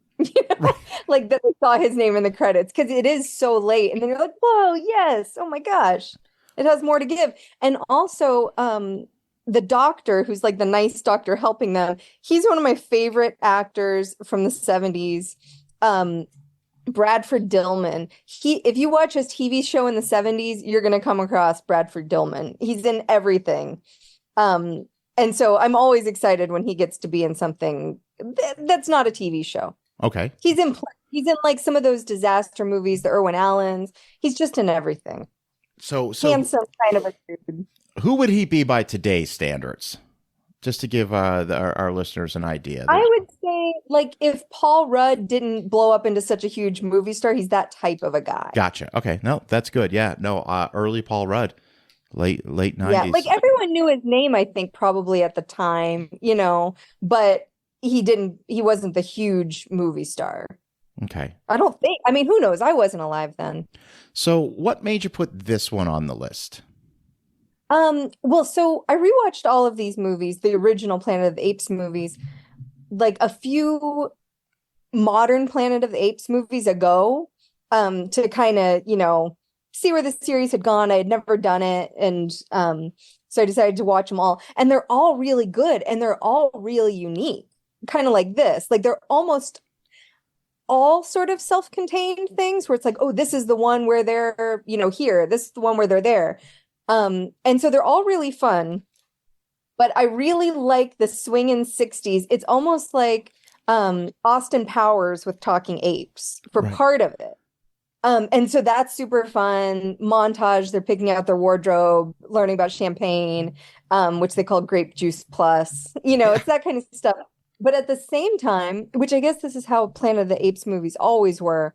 Like that I saw his name in the credits because it is so late, and then you're like, whoa, yes, oh my gosh, it has more to give. And also the doctor, who's like the nice doctor helping them, he's one of my favorite actors from the 70s. Bradford Dillman. If you watch his TV show in the 70s, you're going to come across Bradford Dillman. He's in everything. And so I'm always excited when he gets to be in something that's not a TV show. Okay. He's in like some of those disaster movies, the Irwin Allens. He's just in everything. So handsome kind of a dude. Who would he be by today's standards? Just to give our listeners an idea. I would say, like, if Paul Rudd didn't blow up into such a huge movie star, he's that type of a guy. Gotcha. Okay. No, that's good. Yeah. No, early Paul Rudd. Late 90s. Yeah, like everyone knew his name, I think, probably at the time, but he wasn't the huge movie star. Okay. I mean, who knows? I wasn't alive then. So what made you put this one on the list? Well, so I rewatched all of these movies, the original Planet of the Apes movies, like a few modern Planet of the Apes movies ago, to kind of, see where the series had gone. I had never done it. And so I decided to watch them all. And they're all really good. And they're all really unique. Kind of like this. Like they're almost all sort of self-contained things where it's like, oh, this is the one where they're, here. This is the one where they're there. And so they're all really fun. But I really like the swinging 60s. It's almost like Austin Powers with Talking Apes for part of it. And so that's super fun. Montage, they're picking out their wardrobe, learning about champagne, which they call grape juice plus. It's that kind of stuff. But at the same time, which I guess this is how Planet of the Apes movies always were,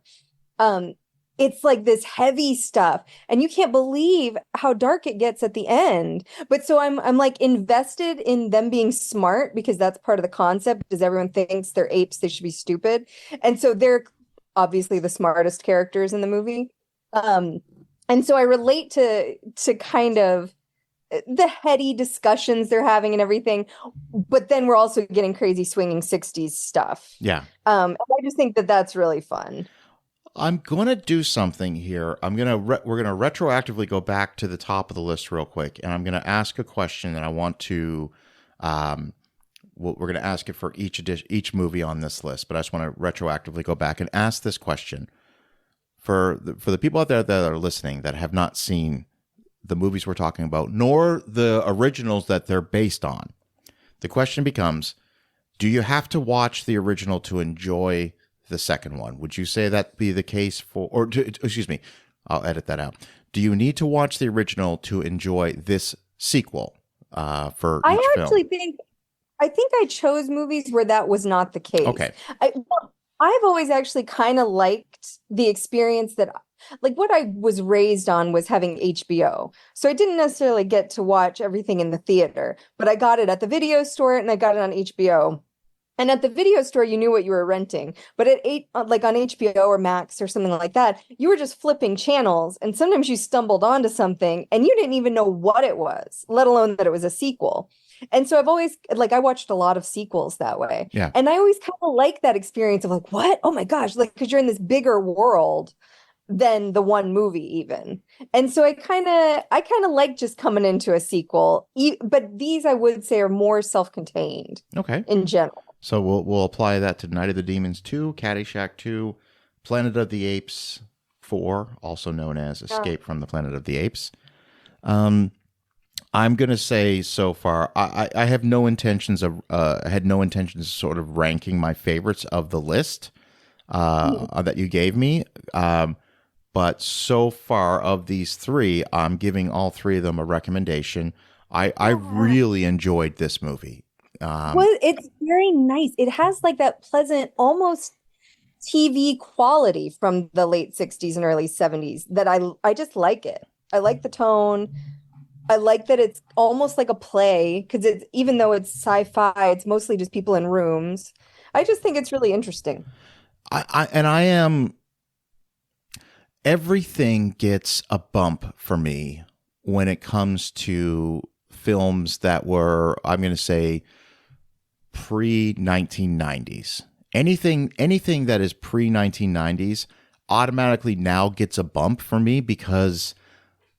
it's like this heavy stuff. And you can't believe how dark it gets at the end. But so I'm like invested in them being smart, because that's part of the concept, is everyone thinks they're apes, they should be stupid. And so they're obviously the smartest characters in the movie. And so I relate to kind of the heady discussions they're having and everything, but then we're also getting crazy swinging 60s stuff. Yeah. And I just think that that's really fun. I'm going to do something here. We're going to retroactively go back to the top of the list real quick, and I'm going to ask a question that I want to, we're going to ask it for each movie on this list, but I just want to retroactively go back and ask this question for the people out there that are listening that have not seen the movies we're talking about, nor the originals that they're based on. The question becomes, do you have to watch the original to enjoy the second one? Would you say that be the case excuse me, I'll edit that out. Do you need to watch the original to enjoy this sequel for each film? I think I chose movies where that was not the case. Okay. I've always actually kind of liked the experience that, like, what I was raised on was having HBO. So I didn't necessarily get to watch everything in the theater, but I got it at the video store and I got it on HBO. And at the video store, you knew what you were renting. But like on HBO or Max or something like that, you were just flipping channels. And sometimes you stumbled onto something and you didn't even know what it was, let alone that it was a sequel. And so I've always, like, I watched a lot of sequels that way. Yeah. And I always kind of like that experience of like, what? Oh my gosh. Like, because you're in this bigger world than the one movie even. And so I kind of like just coming into a sequel, but these I would say are more self-contained. Okay. In general. So we'll apply that to Night of the Demons 2, Caddyshack 2, Planet of the Apes 4, also known as Escape from the Planet of the Apes. I'm going to say so far, I have no intentions of, had no intentions of sort of ranking my favorites of the list that you gave me. But so far of these three, I'm giving all three of them a recommendation. I really enjoyed this movie. Well, it's very nice. It has like that pleasant, almost TV quality from the late 60s and early 70s that I just like it. I like the tone. I like that it's almost like a play because it's, even though it's sci-fi, it's mostly just people in rooms. I just think it's really interesting. Everything gets a bump for me when it comes to films that were, I'm going to say, pre-1990s. Anything that is pre-1990s automatically now gets a bump for me because,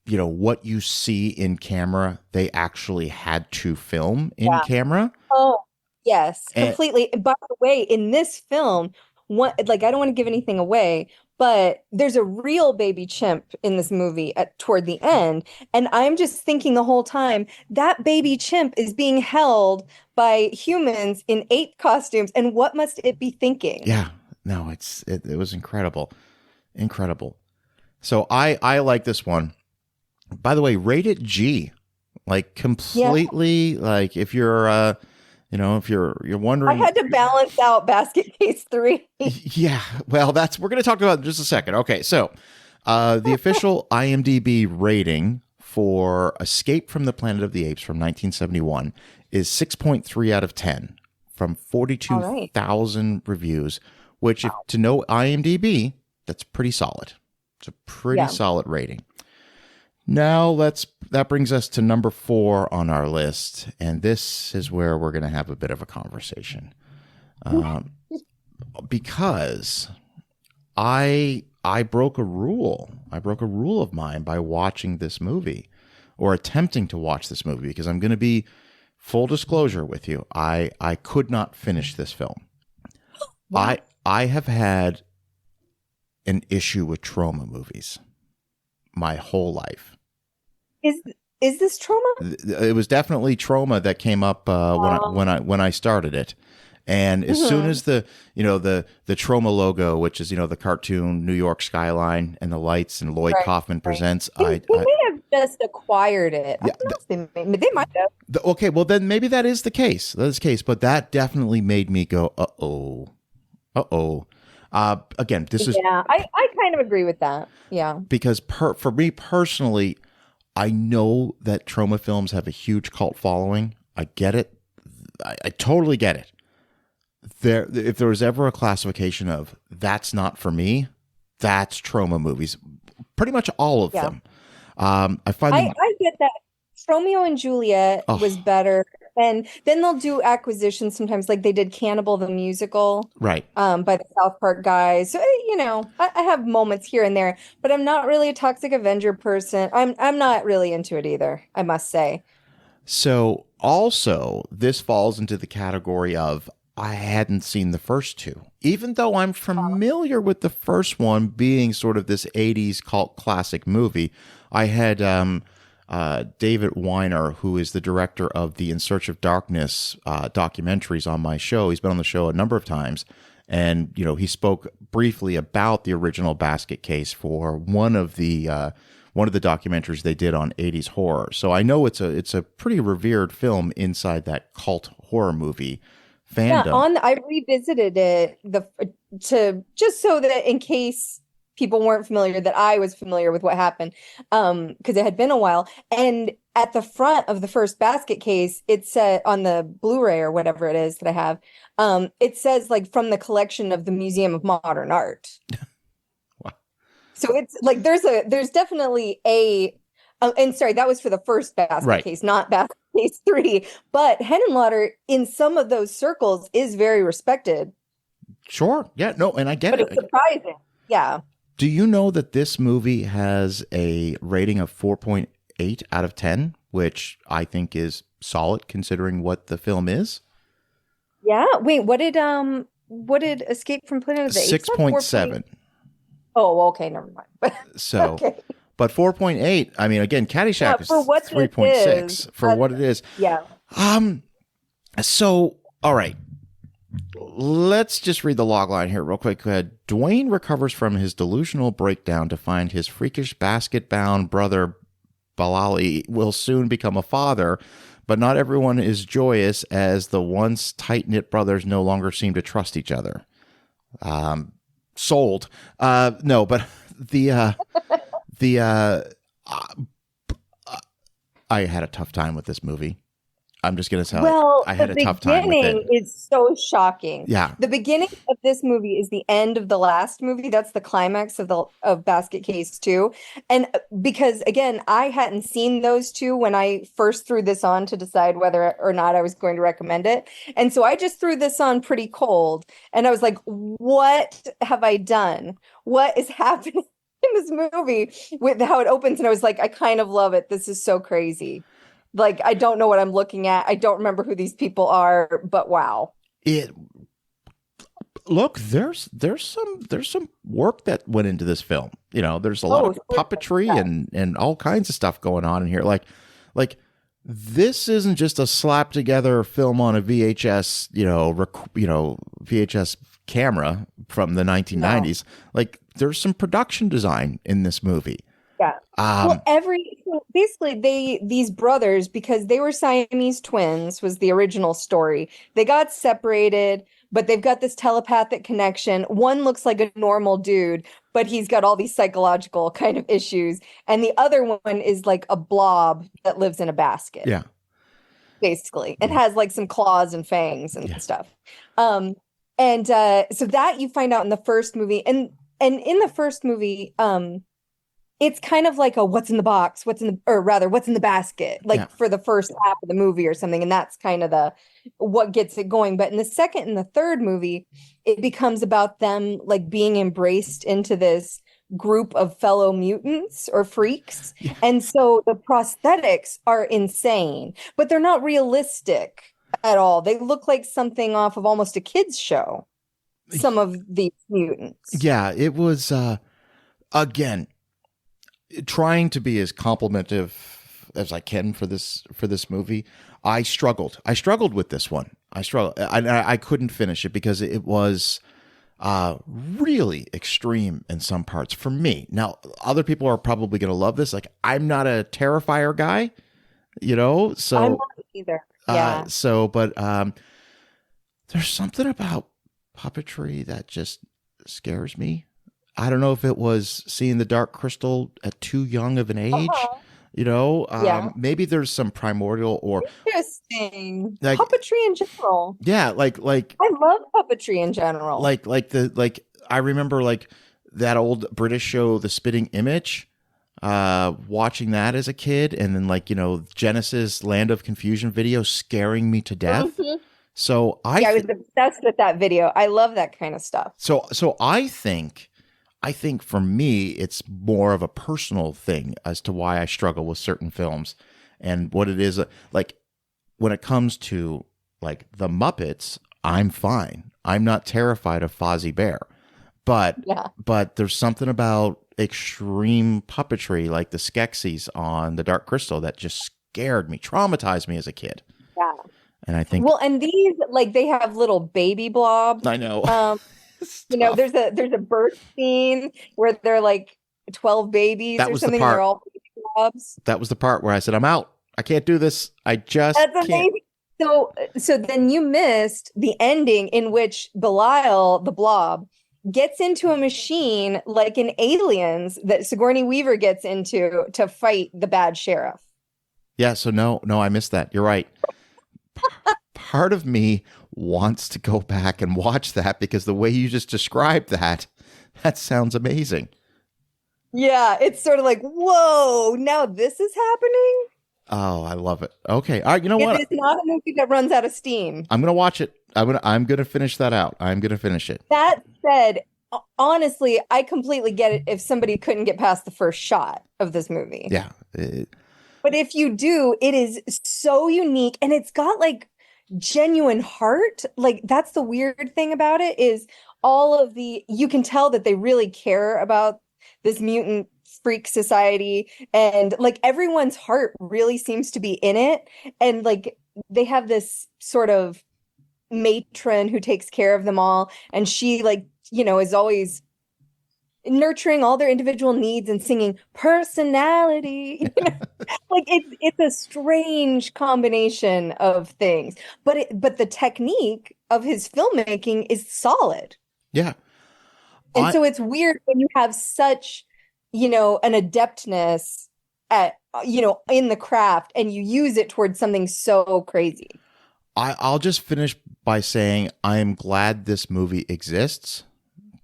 you know, what you see in camera, they actually had to film in camera. Oh, yes, completely. And by the way, in this film, I don't want to give anything away, but there's a real baby chimp in this movie toward the end. And I'm just thinking the whole time, that baby chimp is being held by humans in ape costumes. And what must it be thinking? Yeah, no, it was incredible. Incredible. So I like this one. By the way, rate it G, like completely, like if you're, if you're wondering. I had to balance out Basket Case 3. Yeah, well, we're going to talk about it in just a second. Okay, so the official IMDb rating for Escape from the Planet of the Apes from 1971 is 6.3 out of 10 from 42,000 reviews, which, if to know IMDb, that's pretty solid. It's a pretty solid rating. Now that brings us to number 4 on our list, and this is where we're going to have a bit of a conversation, because I broke a rule. I broke a rule of mine by watching this movie, or attempting to watch this movie, because I'm going to be full disclosure with you. I could not finish this film. I have had an issue with trauma movies my whole life. Is this trauma? It was definitely trauma that came up when I started it. And as soon as the trauma logo, which is, the cartoon New York skyline and the lights and Lloyd Kaufman presents, they may have just acquired it. Yeah, they might have. Okay, well then maybe that is the case. But that definitely made me go, uh-oh. Again, this is... Yeah, I kind of agree with that. Yeah. Because for me personally, I know that trauma films have a huge cult following. I get it. I totally get it. If there was ever a classification of that's not for me, that's trauma movies. Pretty much all of them. I get that. Romeo and Juliet was better. And then they'll do acquisitions sometimes, like they did Cannibal the Musical, right? By the South Park guys. So I have moments here and there, but I'm not really a Toxic Avenger person. I'm not really into it either, I must say. So also, this falls into the category of I hadn't seen the first two, even though I'm familiar with the first one being sort of this 80s cult classic movie. I had David Weiner, who is the director of the In Search of Darkness documentaries on my show. He's been on the show a number of times. And, he spoke briefly about the original Basket Case for one of the documentaries they did on 80s horror. So I know it's a pretty revered film inside that cult horror movie fandom. Yeah, I revisited it just so that in case people weren't familiar, that I was familiar with what happened, because it had been a while. And at the front of the first Basket Case, it said on the Blu-ray or whatever it is that I have, it says like from the collection of the Museum of Modern Art. Wow. So it's like there's definitely and sorry, that was for the first Basket Case, not Basket Case 3. But Henenlotter in some of those circles is very respected. Sure. Yeah. No, and I get it. But it's surprising. Yeah. Do you know that this movie has a rating of 4.8 out of 10, which I think is solid considering what the film is? Yeah. Wait, what did Escape from Planet of the Apes have? 6.7. Oh, okay, never mind. So, okay. But 4.8, I mean, again, Caddyshack is 3.6 for what it is. Yeah. So, all right. Let's just read the log line here real quick. Dwayne recovers from his delusional breakdown to find his freakish basket-bound brother Balali will soon become a father, but not everyone is joyous as the once tight-knit brothers no longer seem to trust each other. Sold. No, but I had a tough time with this movie. I'm just going to tell you, I had a tough time with it. The beginning is so shocking. Yeah. The beginning of this movie is the end of the last movie. That's the climax of Basket Case 2. And because, again, I hadn't seen those two when I first threw this on to decide whether or not I was going to recommend it. And so I just threw this on pretty cold. And I was like, what have I done? What is happening in this movie with how it opens? And I was like, I kind of love it. This is so crazy. Like, I don't know what I'm looking at. I don't remember who these people are, but wow. Look, there's some work that went into this film. You know, there's a lot of puppetry and all kinds of stuff going on in here. Like this isn't just a slap together film on a VHS, VHS camera from the 1990s. No. Like, there's some production design in this movie. Yeah. Basically these brothers, because they were Siamese twins, was the original story. They got separated, but they've got this telepathic connection. One looks like a normal dude, but he's got all these psychological kind of issues. And the other one is like a blob that lives in a basket. Yeah. Basically. It has like some claws and fangs and stuff. So that you find out in the first movie. And in the first movie, it's kind of like a what's in the box, what's in the basket, like for the first half of the movie or something. And that's kind of what gets it going. But in the second and the third movie, it becomes about them like being embraced into this group of fellow mutants or freaks. Yeah. And so the prosthetics are insane, but they're not realistic at all. They look like something off of almost a kid's show. Some of these mutants. Yeah, it was, again, trying to be as complimentive as I can for this movie. I struggled with this one. I couldn't finish it because it was really extreme in some parts for me. Now, other people are probably going to love this. Like, I'm not a Terrifier guy, so I'm not either. Yeah. But there's something about puppetry that just scares me. I don't know if it was seeing The Dark Crystal at too young of an age, maybe there's some primordial or interesting puppetry in general. Yeah. Like I love puppetry in general. I remember that old British show, The Spitting Image, watching that as a kid. And then Genesis Land of Confusion video scaring me to death. Mm-hmm. So I was obsessed with that video. I love that kind of stuff. So I think for me, it's more of a personal thing as to why I struggle with certain films and what it is. Like, when it comes to the Muppets, I'm fine. I'm not terrified of Fozzie Bear, but there's something about extreme puppetry like the Skeksis on The Dark Crystal that just scared me, traumatized me as a kid. Yeah. And I think, and these, they have little baby blobs. I know. There's a birth scene where they're 12 babies or something. They're all baby blobs. That was the part where I said, I'm out. I can't do this. That's amazing. So then you missed the ending in which Belial, the blob, gets into a machine like in Aliens that Sigourney Weaver gets into to fight the bad sheriff. Yeah. So no, I missed that. You're right. Part of me wants to go back and watch that because the way you just described that sounds amazing. Yeah, it's sort of like, whoa, now this is happening? Oh, I love it. Okay. All right, you know what? It's not a movie that runs out of steam. I'm going to watch it. I'm going to finish that out. I'm going to finish it. That said, honestly, I completely get it if somebody couldn't get past the first shot of this movie. Yeah. But if you do, it is so unique, and it's got like genuine heart. Like that's the weird thing about it is you can tell that they really care about this mutant freak society, and like everyone's heart really seems to be in it. And like they have this sort of matron who takes care of them all, and she like, is always nurturing all their individual needs and singing personality. Like it's a strange combination of things, but the technique of his filmmaking is solid. Yeah. And so it's weird when you have such, an adeptness at, in the craft, and you use it towards something so crazy. I'll just finish by saying I am glad this movie exists,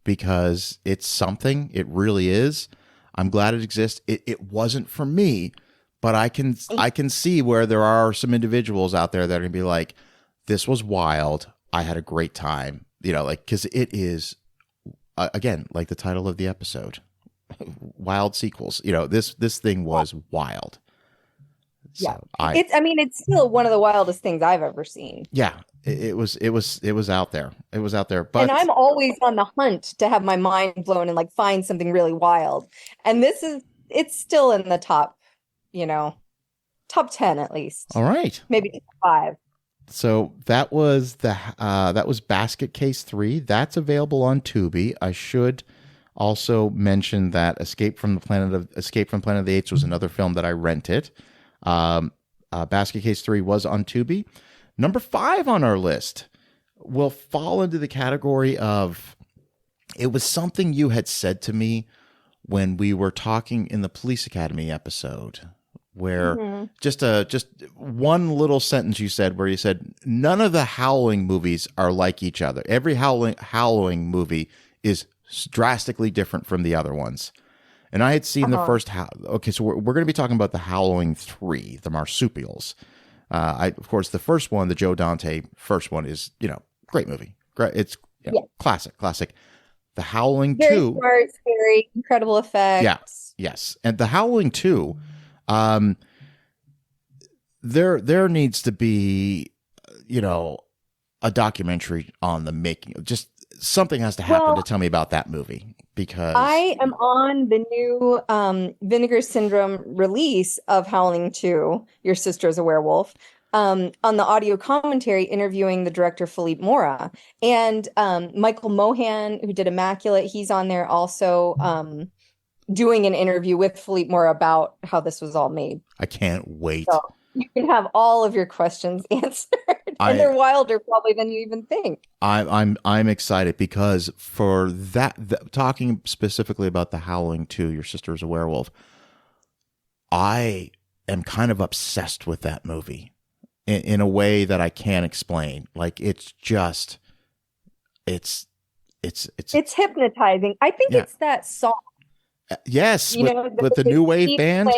because it's something. It really is. I'm glad it exists. It wasn't for me, but I can see where there are some individuals out there that are going to be like, this was wild. I had a great time. Because it is, again, like the title of the episode, wild sequels. This thing was wild. Yeah. So it's still one of the wildest things I've ever seen. Yeah. It was out there. It was out there. But and I'm always on the hunt to have my mind blown and like find something really wild. And it's still in the top 10 at least. All right. Maybe top 5. So that was Basket Case 3. That's available on Tubi. I should also mention that Escape from Planet of the Apes was another film that I rented. Basket Case 3 was on Tubi. Number 5 on our list will fall into the category of, it was something you had said to me when we were talking in the Police Academy episode, where just one little sentence you said, where you said, none of the Howling movies are like each other. Every Howling movie is drastically different from the other ones. And I had seen the first. Okay, so we're going to be talking about the Howling 3, the marsupials. Of course, the first one, the Joe Dante first one, is great movie. Great, it's classic. The Howling 2, very smart, scary, incredible effects. Yeah, yes, and the Howling 2, there needs to be, a documentary on the making. Just something has to happen to tell me about that movie, because I am on the new Vinegar Syndrome release of Howling 2, Your Sister is a Werewolf, on the audio commentary interviewing the director Philippe Mora. And Michael Mohan, who did Immaculate, he's on there also doing an interview with Philippe Mora about how this was all made. I can't wait. So you can have all of your questions answered. And they're wilder probably than you even think. I'm excited, because for that, talking specifically about the Howling 2, Your Sister is a Werewolf, I am kind of obsessed with that movie in a way that I can't explain. Like it's hypnotizing. I think it's that song. Yes, with the new wave band.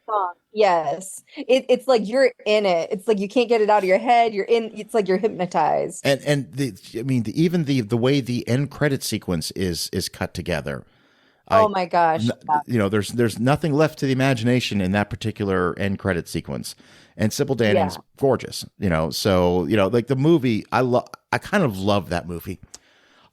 Song. Yes, it's like you're in it. It's like you can't get it out of your head. You're in. It's like you're hypnotized. And even the way the end credit sequence is cut together. Oh my gosh! There's nothing left to the imagination in that particular end credit sequence. And Sybil Danning's gorgeous. So like the movie, I kind of love that movie.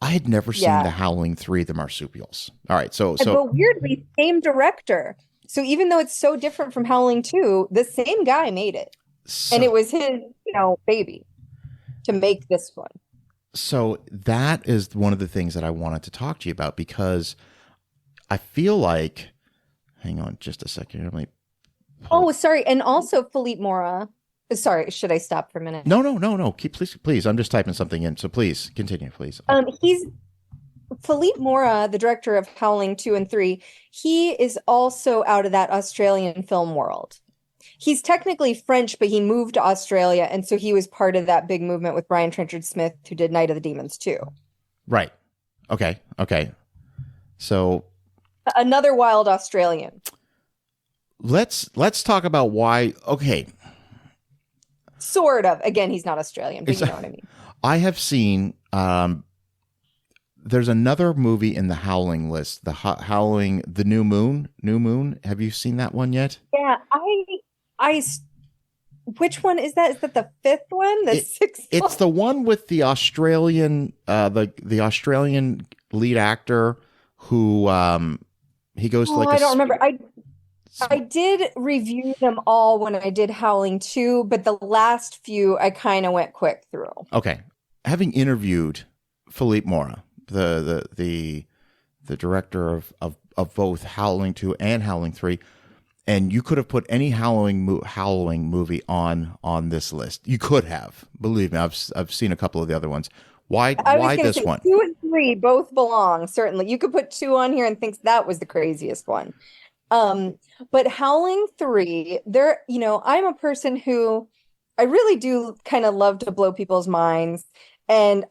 I had never seen the Howling 3, the marsupials. All right, so but weirdly, same director. So even though it's so different from Howling 2, the same guy made it. And it was his, baby to make this one. So that is one of the things that I wanted to talk to you about, because I feel like, hang on just a second. Oh, sorry. And also Philippe Mora. Sorry, should I stop for a minute? No. Please. I'm just typing something in. So please continue, please. He's Philippe Mora, the director of Howling 2 and 3. He is also out of that Australian film world. He's technically French, but he moved to Australia. And so he was part of that big movement with Brian Trenchard Smith, who did Night of the Demons too. Right. Okay. So another wild Australian. Let's talk about why. Okay. Sort of. Again, he's not Australian, but you know what I mean. I have seen there's another movie in the Howling list, the Howling, the New Moon. New Moon. Have you seen that one yet? Yeah, I. Which one is that? Is that the fifth one? The sixth? It's one? the one with the Australian, the Australian lead actor who he goes to like. I don't remember. I did review them all when I did Howling 2, but the last few I kind of went quick through. Okay, having interviewed Philippe Mora, the director of both Howling 2 and Howling 3. And you could have put any Howling movie on this list. You could have, believe me. I've seen a couple of the other ones. Why this one? 2 and 3 both belong. Certainly, you could put 2 on here and think that was the craziest one. But Howling 3, there, I'm a person who I really do kind of love to blow people's minds, and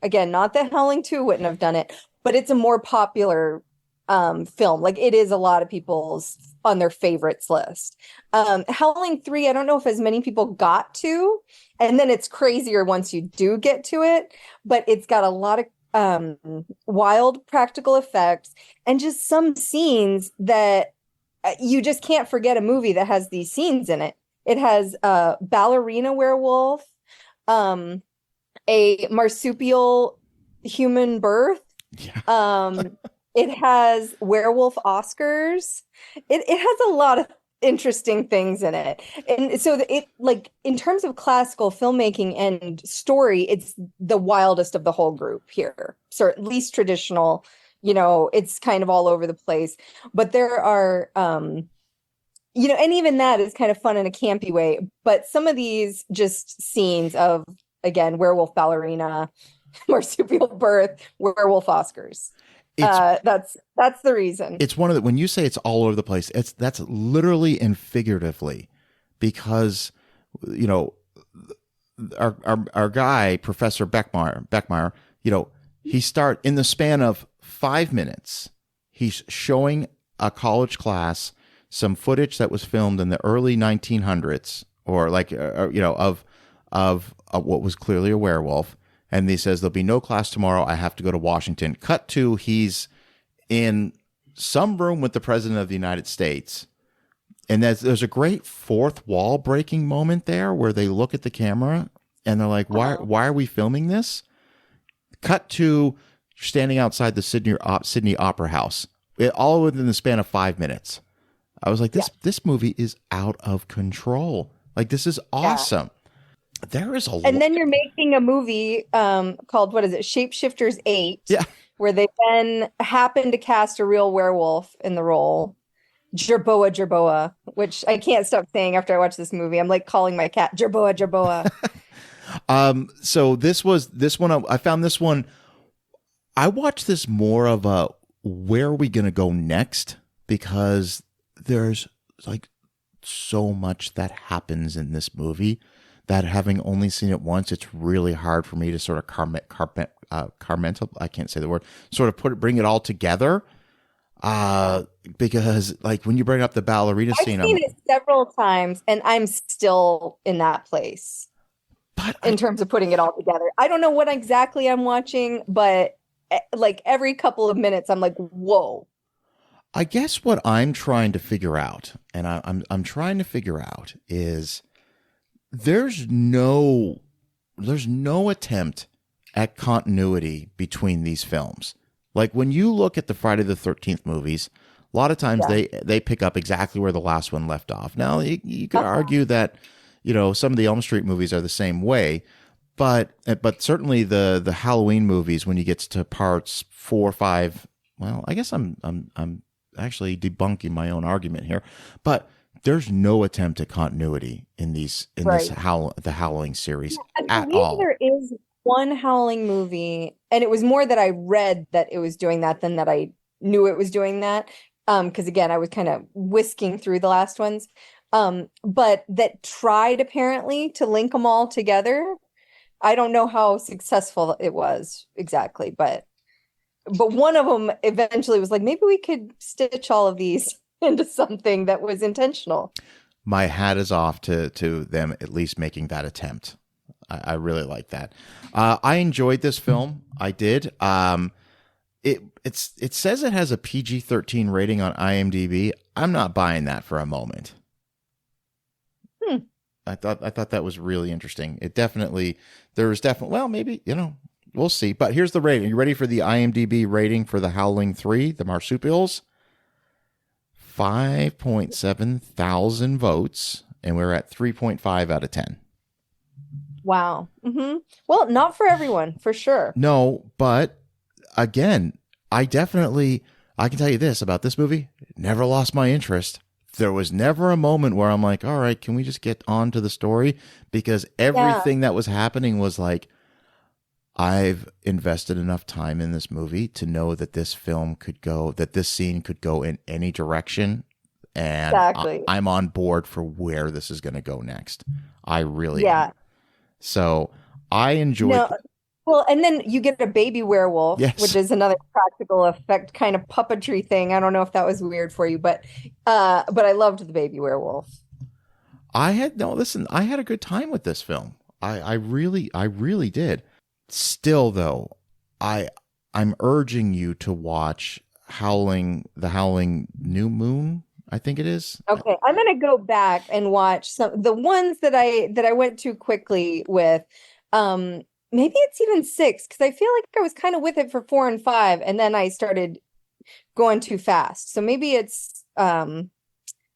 again, not that Howling 2 wouldn't have done it, but it's a more popular film. Like it is a lot of people's on their favorites list. Howling 3, I don't know if as many people got to, and then it's crazier once you do get to it, but it's got a lot of wild practical effects and just some scenes that you just can't forget a movie that has these scenes in it. It has a ballerina werewolf, a marsupial human birth. Yeah. It has werewolf Oscars. It has a lot of interesting things in it. And so it, like, in terms of classical filmmaking and story, it's the wildest of the whole group here. So at least traditional, it's kind of all over the place. But there are, and even that is kind of fun in a campy way. But some of these just scenes of, again, werewolf ballerina, marsupial birth, werewolf Oscars. That's the reason. It's one of the, when you say it's all over the place, that's literally and figuratively, because our guy Professor Beckmeyer, he in the span of 5 minutes, he's showing a college class some footage that was filmed in the early 1900s, or of what was clearly a werewolf. And he says, there'll be no class tomorrow. I have to go to Washington. Cut to, he's in some room with the President of the United States. And there's a great fourth wall breaking moment there where they look at the camera and they're like, why are we filming this? Cut to standing outside the Sydney Opera House, all within the span of 5 minutes. I was like, this movie is out of control. Like, this is awesome. Yeah. There is and then you're making a movie called, what is it? Shapeshifters 8. Yeah. Where they then happen to cast a real werewolf in the role. Jerboa, which I can't stop saying after I watch this movie. I'm like calling my cat Jerboa. So this one, I found this one, I watched this more of a, where are we going to go next? Because there's like so much that happens in this movie that, having only seen it once, it's really hard for me to sort of I can't say the word, sort of bring it all together. Because like when you bring up the ballerina scene, I've seen it several times and I'm still in that place. But in terms of putting it all together, I don't know what exactly I'm watching, but like every couple of minutes, I'm like, whoa. I guess what I'm trying to figure out, and I'm trying to figure out, is there's no attempt at continuity between these films. Like when you look at the Friday the 13th movies, a lot of times they pick up exactly where the last one left off. Now you could argue that, some of the Elm Street movies are the same way, but certainly the Halloween movies, when you get to parts 4, 5, well, I guess I'm actually debunking my own argument here, but there's no attempt at continuity in this the Howling series at all. There is one Howling movie, and it was more that I read that it was doing that than that I knew it was doing that. Because again, I was kind of whisking through the last ones. But that tried apparently to link them all together. I don't know how successful it was exactly, but one of them eventually was like, maybe we could stitch all of these into something that was intentional. My hat is off to them at least making that attempt. I really like that. I enjoyed this film. I did. It says it has a PG-13 rating on IMDb. I'm not buying that for a moment. I thought that was really interesting. Well, maybe, we'll see. But here's the rating. Are you ready for the IMDb rating for the Howling 3, the Marsupials? 5.7 thousand votes, and we're at 3.5 out of 10. Wow. Mm-hmm. Well, not for everyone, for sure. No, but again, I can tell you this about this movie, never lost my interest. There was never a moment where I'm like, all right, can we just get on to the story? Because everything that was happening was like, I've invested enough time in this movie to know that this scene could go in any direction. And I'm on board for where this is going to go next. I really am. So I enjoyed Well, and then you get a baby werewolf, yes. which is another practical effect kind of puppetry thing. I don't know if that was weird for you, but I loved the baby werewolf. I had a good time with this film. I really did. Still though, I'm urging you to watch the Howling New Moon, I think it is. Okay, I'm going to go back and watch the ones that I went too quickly with. Maybe it's even 6, because I feel like I was kind of with it for 4 and 5, and then I started going too fast. So maybe it's the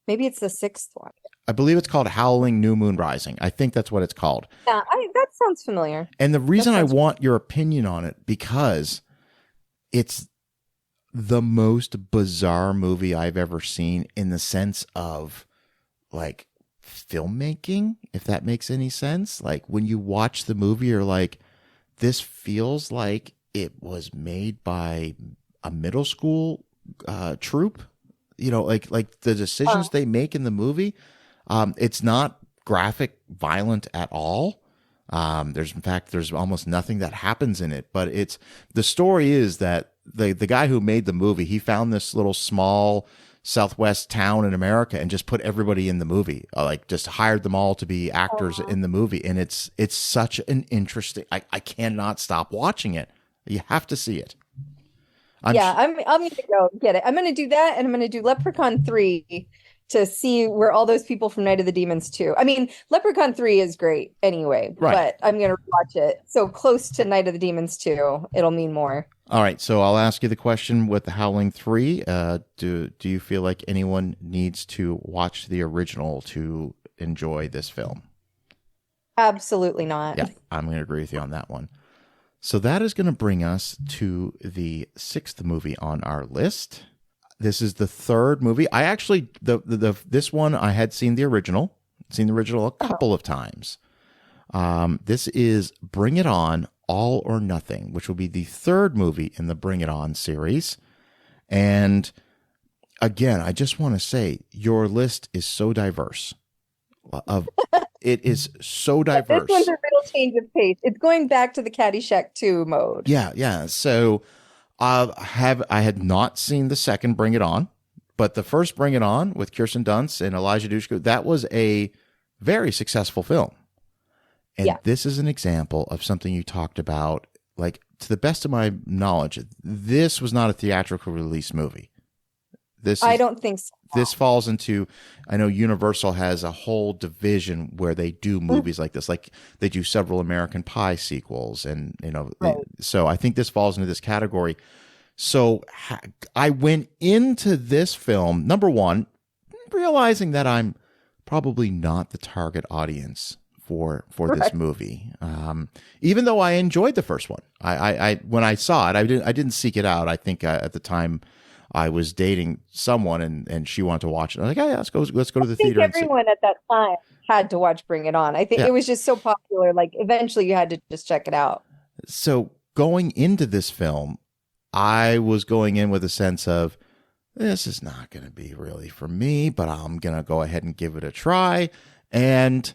6th one. I believe it's called Howling New Moon Rising. I think that's what it's called. Yeah, that sounds familiar. And the reason I want your opinion on it, because it's the most bizarre movie I've ever seen in the sense of like filmmaking, if that makes any sense. Like when you watch the movie, you're like, this feels like it was made by a middle school troupe, like the decisions they make in the movie. It's not graphic violent at all. There's almost nothing that happens in it, but the story is that the guy who made the movie, he found this little small Southwest town in America and just put everybody in the movie, like just hired them all to be actors in the movie. And it's such an interesting, I cannot stop watching it. You have to see it. I'm going to go get it. I'm going to do that. And I'm going to do Leprechaun 3 to see where all those people from Night of the Demons 2. I mean, Leprechaun 3 is great anyway, but I'm going to watch it. So close to Night of the Demons 2, it'll mean more. All right. So I'll ask you the question with the Howling 3. Do you feel like anyone needs to watch the original to enjoy this film? Absolutely not. Yeah, I'm going to agree with you on that one. So that is going to bring us to the 6th movie on our list. This is the 3rd movie. I actually, this one, I had seen the original a couple of times. This is Bring It On, All or Nothing, which will be the 3rd movie in the Bring It On series. And again, I just want to say your list is so diverse. It is so diverse. This one's a real change of pace. It's going back to the Caddyshack 2 mode. Yeah. So I had not seen the second Bring It On, but the first Bring It On with Kirsten Dunst and Elijah Dushku, that was a very successful film. And this is an example of something you talked about, like, to the best of my knowledge, this was not a theatrical release movie. I don't think so. This falls into, I know Universal has a whole division where they do movies like this, like they do several American Pie sequels, and so I think this falls into this category. So I went into this film, number one, realizing that I'm probably not the target audience for this movie. Even though I enjoyed the first one, I when I saw it, I didn't seek it out. I think at the time I was dating someone and she wanted to watch it. I was like, yeah, let's go to the theater. I think everyone at that time had to watch Bring It On. I think it was just so popular. Like eventually you had to just check it out. So going into this film, I was going in with a sense of, this is not going to be really for me, but I'm going to go ahead and give it a try. And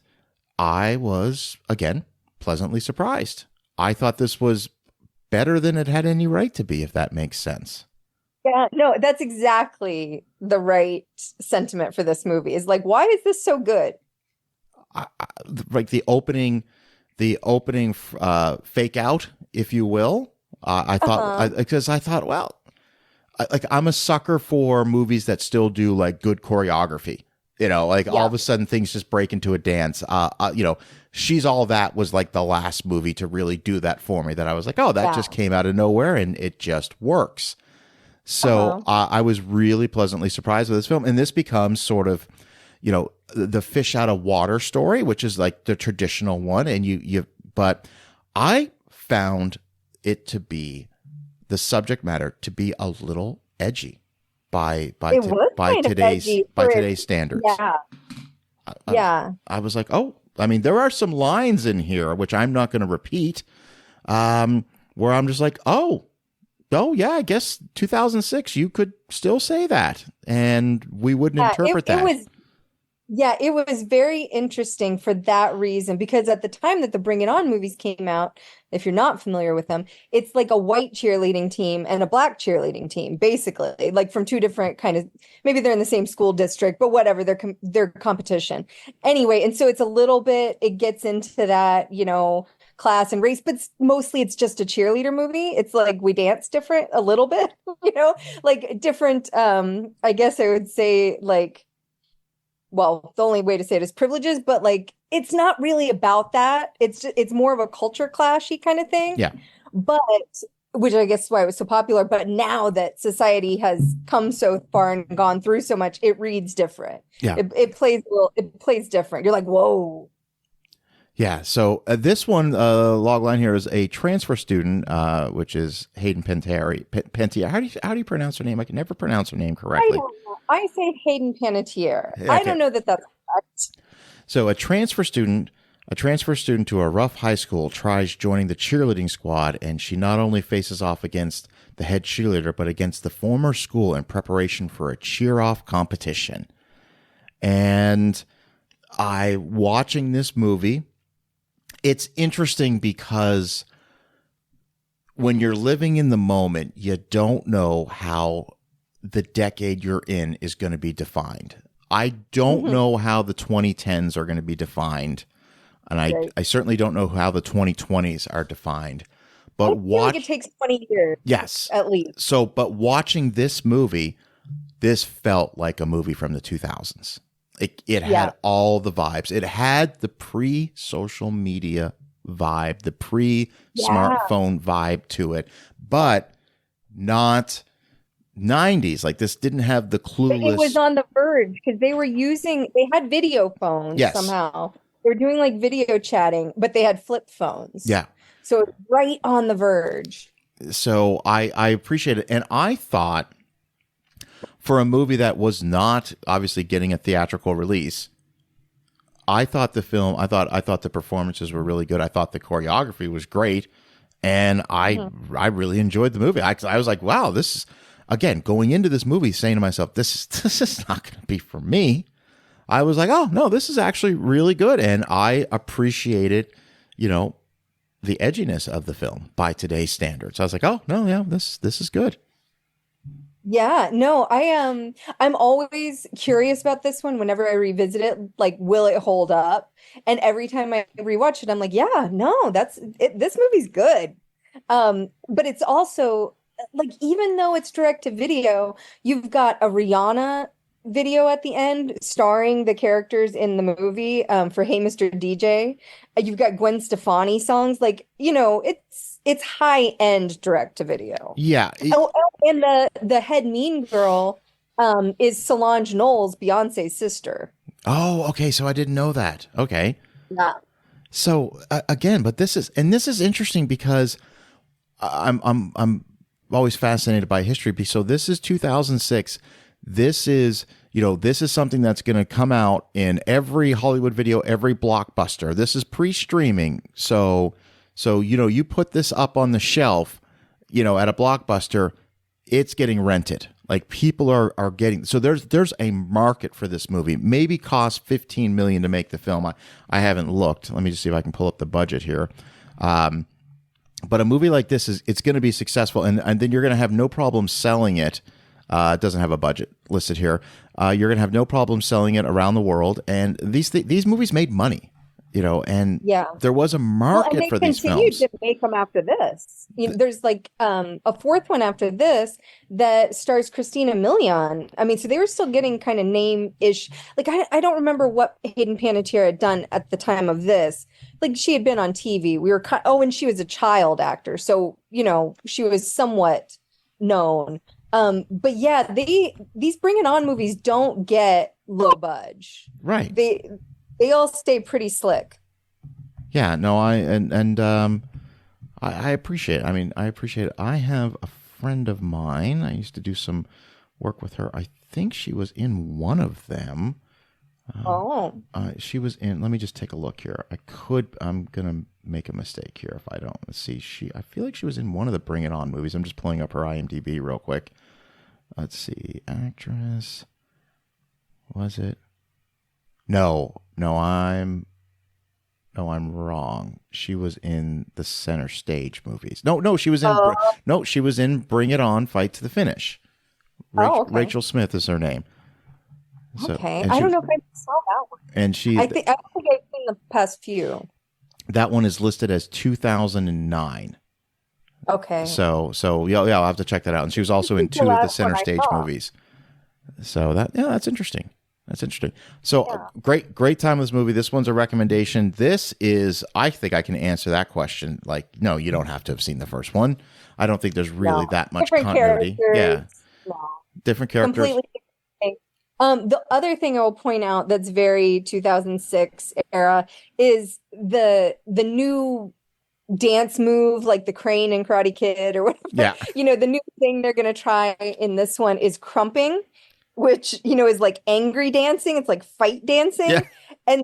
I was, again, pleasantly surprised. I thought this was better than it had any right to be, if that makes sense. Yeah, no, that's exactly the right sentiment for this movie. Is like, why is this so good? Like the opening the opening fake out, if you will. I thought, because I thought, well, I'm a sucker for movies that still do like good choreography. All of a sudden things just break into a dance. She's All That was like the last movie to really do that for me, that I was like, oh, that just came out of nowhere and it just works. So I was really pleasantly surprised with this film. And this becomes sort of, the fish out of water story, which is like the traditional one. And but I found it to be, the subject matter to be a little edgy by today's standards. I was like, oh, I mean, there are some lines in here which I'm not going to repeat, where I'm just like, oh yeah, I guess 2006 you could still say that and we wouldn't interpret that. It was very interesting for that reason, because at the time that the Bring It On movies came out, if you're not familiar with them, it's like a white cheerleading team and a black cheerleading team, basically, like from two different kind of, maybe they're in the same school district, but whatever, their competition. Anyway, and so it's a little bit, it gets into that, class and race, but mostly it's just a cheerleader movie. It's like we dance different a little bit, like different, I guess I would say like, well, the only way to say it is privileges, but like, it's not really about that. It's more of a culture clashy kind of thing. Yeah. But, which I guess is why it was so popular. But now that society has come so far and gone through so much, it reads different. Yeah. It plays different. You're like, whoa. Yeah. So this one log line here is a transfer student, which is Hayden Panettiere. How do you pronounce her name? I can never pronounce her name correctly. I say Hayden Panettiere. Okay. I don't know that that's correct. So a transfer student to a rough high school tries joining the cheerleading squad, and she not only faces off against the head cheerleader, but against the former school in preparation for a cheer-off competition. And watching this movie, it's interesting because when you're living in the moment, you don't know how the decade you're in is going to be defined. I don't know how the 2010s are going to be defined. And I certainly don't know how the 2020s are defined. But I feel like it takes 20 years. Yes. At least. So, but watching this movie, this felt like a movie from the 2000s. It had all the vibes. It had the pre-social media vibe, the pre-smartphone vibe to it, but not 90s. Like, this didn't have the clueless. It was on the verge because they had video phones somehow. They were doing like video chatting, but they had flip phones. Yeah. So it's right on the verge. So I appreciate it. And I thought, for a movie that was not obviously getting a theatrical release, I thought the performances were really good. I thought the choreography was great. And I really enjoyed the movie. I was like, wow, this is, again, going into this movie saying to myself, this is not going to be for me. I was like, oh, no, this is actually really good. And I appreciated, the edginess of the film by today's standards. I was like, oh, no, yeah, this is good. Yeah, no, I'm always curious about this one whenever I revisit it, like, will it hold up? And every time I rewatch it, I'm like, yeah, no, this movie's good. But it's also like, even though it's direct to video, you've got a Rihanna video at the end starring the characters in the movie for Hey Mr. DJ. You've got Gwen Stefani songs, like, it's high end direct to video. Yeah. And the head mean girl is Solange Knowles, Beyonce's sister. Oh, okay. So I didn't know that. Okay. Yeah. So again, but this is interesting because I'm always fascinated by history. So this is 2006. This is something that's going to come out in every Hollywood video, every blockbuster. This is pre-streaming. So you put this up on the shelf, at a blockbuster, it's getting rented. Like, people are getting, so there's a market for this movie. Maybe cost $15 million to make the film. I haven't looked. Let me just see if I can pull up the budget here. But a movie like this it's going to be successful, and then you're going to have no problem selling it. It doesn't have a budget listed here. You're going to have no problem selling it around the world. And these movies made money. and there was a market for these films. And they continued to make them after this. There's like a fourth one after this that stars Christina Milian. I mean, so they were still getting kind of name-ish. Like, I don't remember what Hayden Panettiere had done at the time of this. Like, she had been on TV. And she was a child actor. So, she was somewhat known. But yeah, these Bring It On movies don't get low budge. Right. They all stay pretty slick. Yeah, no, I appreciate it. I mean, I appreciate it. I have a friend of mine. I used to do some work with her. I think she was in one of them. She was in, let me just take a look here. I'm going to make a mistake here if I don't. Let's see. I feel like she was in one of the Bring It On movies. I'm just pulling up her IMDb real quick. Let's see. Actress. Was it? No, I'm wrong. She was in the Center Stage movies. No, she was in she was in Bring It On, Fight to the Finish. Rachel Smith is her name. So, okay, I don't know if I saw that one. And I don't think I've seen the past few. That one is listed as 2009. Okay. So yeah, I'll have to check that out. And she was also in two of the Center Stage movies. So that's interesting. That's interesting. So great time with this movie. This one's a recommendation. This is, I think I can answer that question. Like, no, you don't have to have seen the first one. I don't think there's really that much continuity. Yeah. No. Different characters. Completely different. The other thing I will point out that's very 2006 era is the new dance move, like the crane in Karate Kid or whatever. Yeah. The new thing they're going to try in this one is crumping, which, is like angry dancing. It's like fight dancing. Yeah. And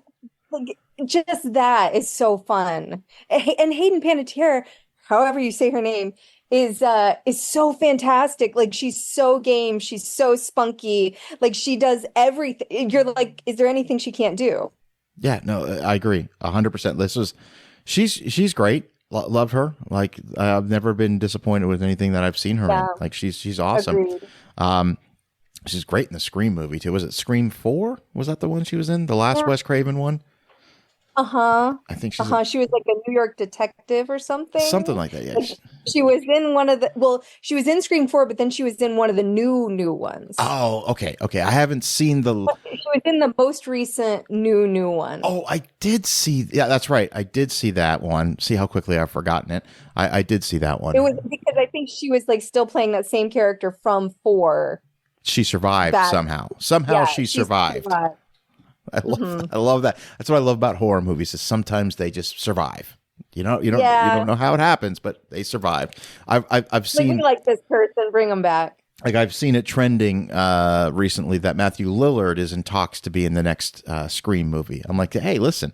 like, just that is so fun. And Hayden Panettiere, however you say her name, is so fantastic. Like, she's so game. She's so spunky. Like, she does everything. You're like, is there anything she can't do? Yeah, no, I agree 100%. She's great. Love her. Like, I've never been disappointed with anything that I've seen her in. Like, she's awesome. Agreed. She's great in the Scream movie too. Was it Scream 4? Was that the one she was in? The last Wes Craven one? I think she was like a New York detective or something. Something like that, yeah. She was in one of she was in Scream 4, but then she was in one of the new ones. Oh, okay. I haven't seen the... She was in the most recent new one. Oh, I did see... Yeah, that's right. I did see that one. See how quickly I've forgotten it. I did see that one. It was because I think she was like still playing that same character from 4. She survived somehow. She survived. I love that. That's what I love about horror movies is sometimes they just survive. You don't know how it happens, but they survive. I've seen like this person, bring them back. Like I've seen it trending recently that Matthew Lillard is in talks to be in the next Scream movie. I'm like, hey, listen,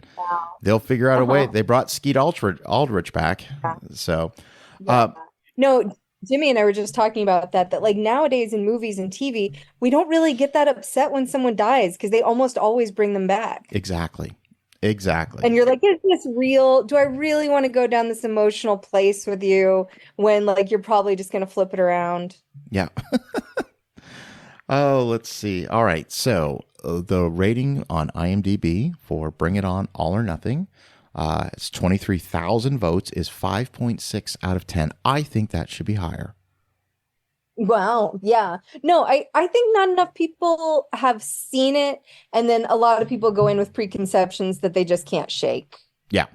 they'll figure out a way. They brought Skeet Aldrich back, so no. Jimmy and I were just talking about that like nowadays in movies and TV, we don't really get that upset when someone dies because they almost always bring them back. Exactly. And you're like, is this real? Do I really want to go down this emotional place with you when like you're probably just going to flip it around? Yeah. Oh, let's see. All right. So the rating on IMDb for Bring It On, All or Nothing. It's 23,000 votes, is 5.6 out of 10. I think that should be higher. Wow. Yeah. No, I think not enough people have seen it. And then a lot of people go in with preconceptions that they just can't shake. Yeah.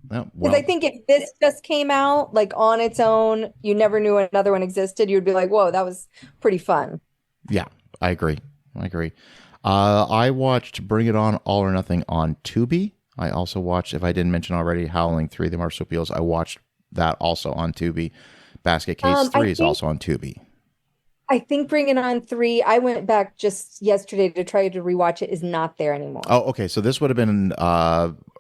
Because I think if this just came out like on its own, you never knew another one existed, you'd be like, whoa, that was pretty fun. Yeah, I agree. I watched Bring It On, All or Nothing on Tubi. I also watched, if I didn't mention already, Howling 3, The Marsupials. I watched that also on Tubi. Basket Case 3 is also on Tubi. I think Bring It On 3, I went back just yesterday to try to rewatch it, is not there anymore. Oh, okay. So this would have been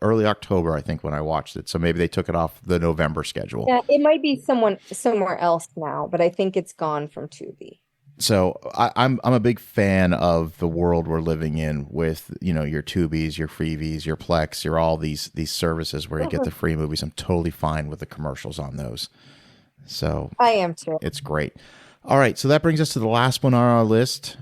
early October, I think, when I watched it. So maybe they took it off the November schedule. Yeah, it might be somewhere else now, but I think it's gone from Tubi. So I'm a big fan of the world we're living in with, your Tubis, your Freebies, your Plex, your all these services where you get the free movies. I'm totally fine with the commercials on those. So I am too. It's great. All right. So that brings us to the last one on our list.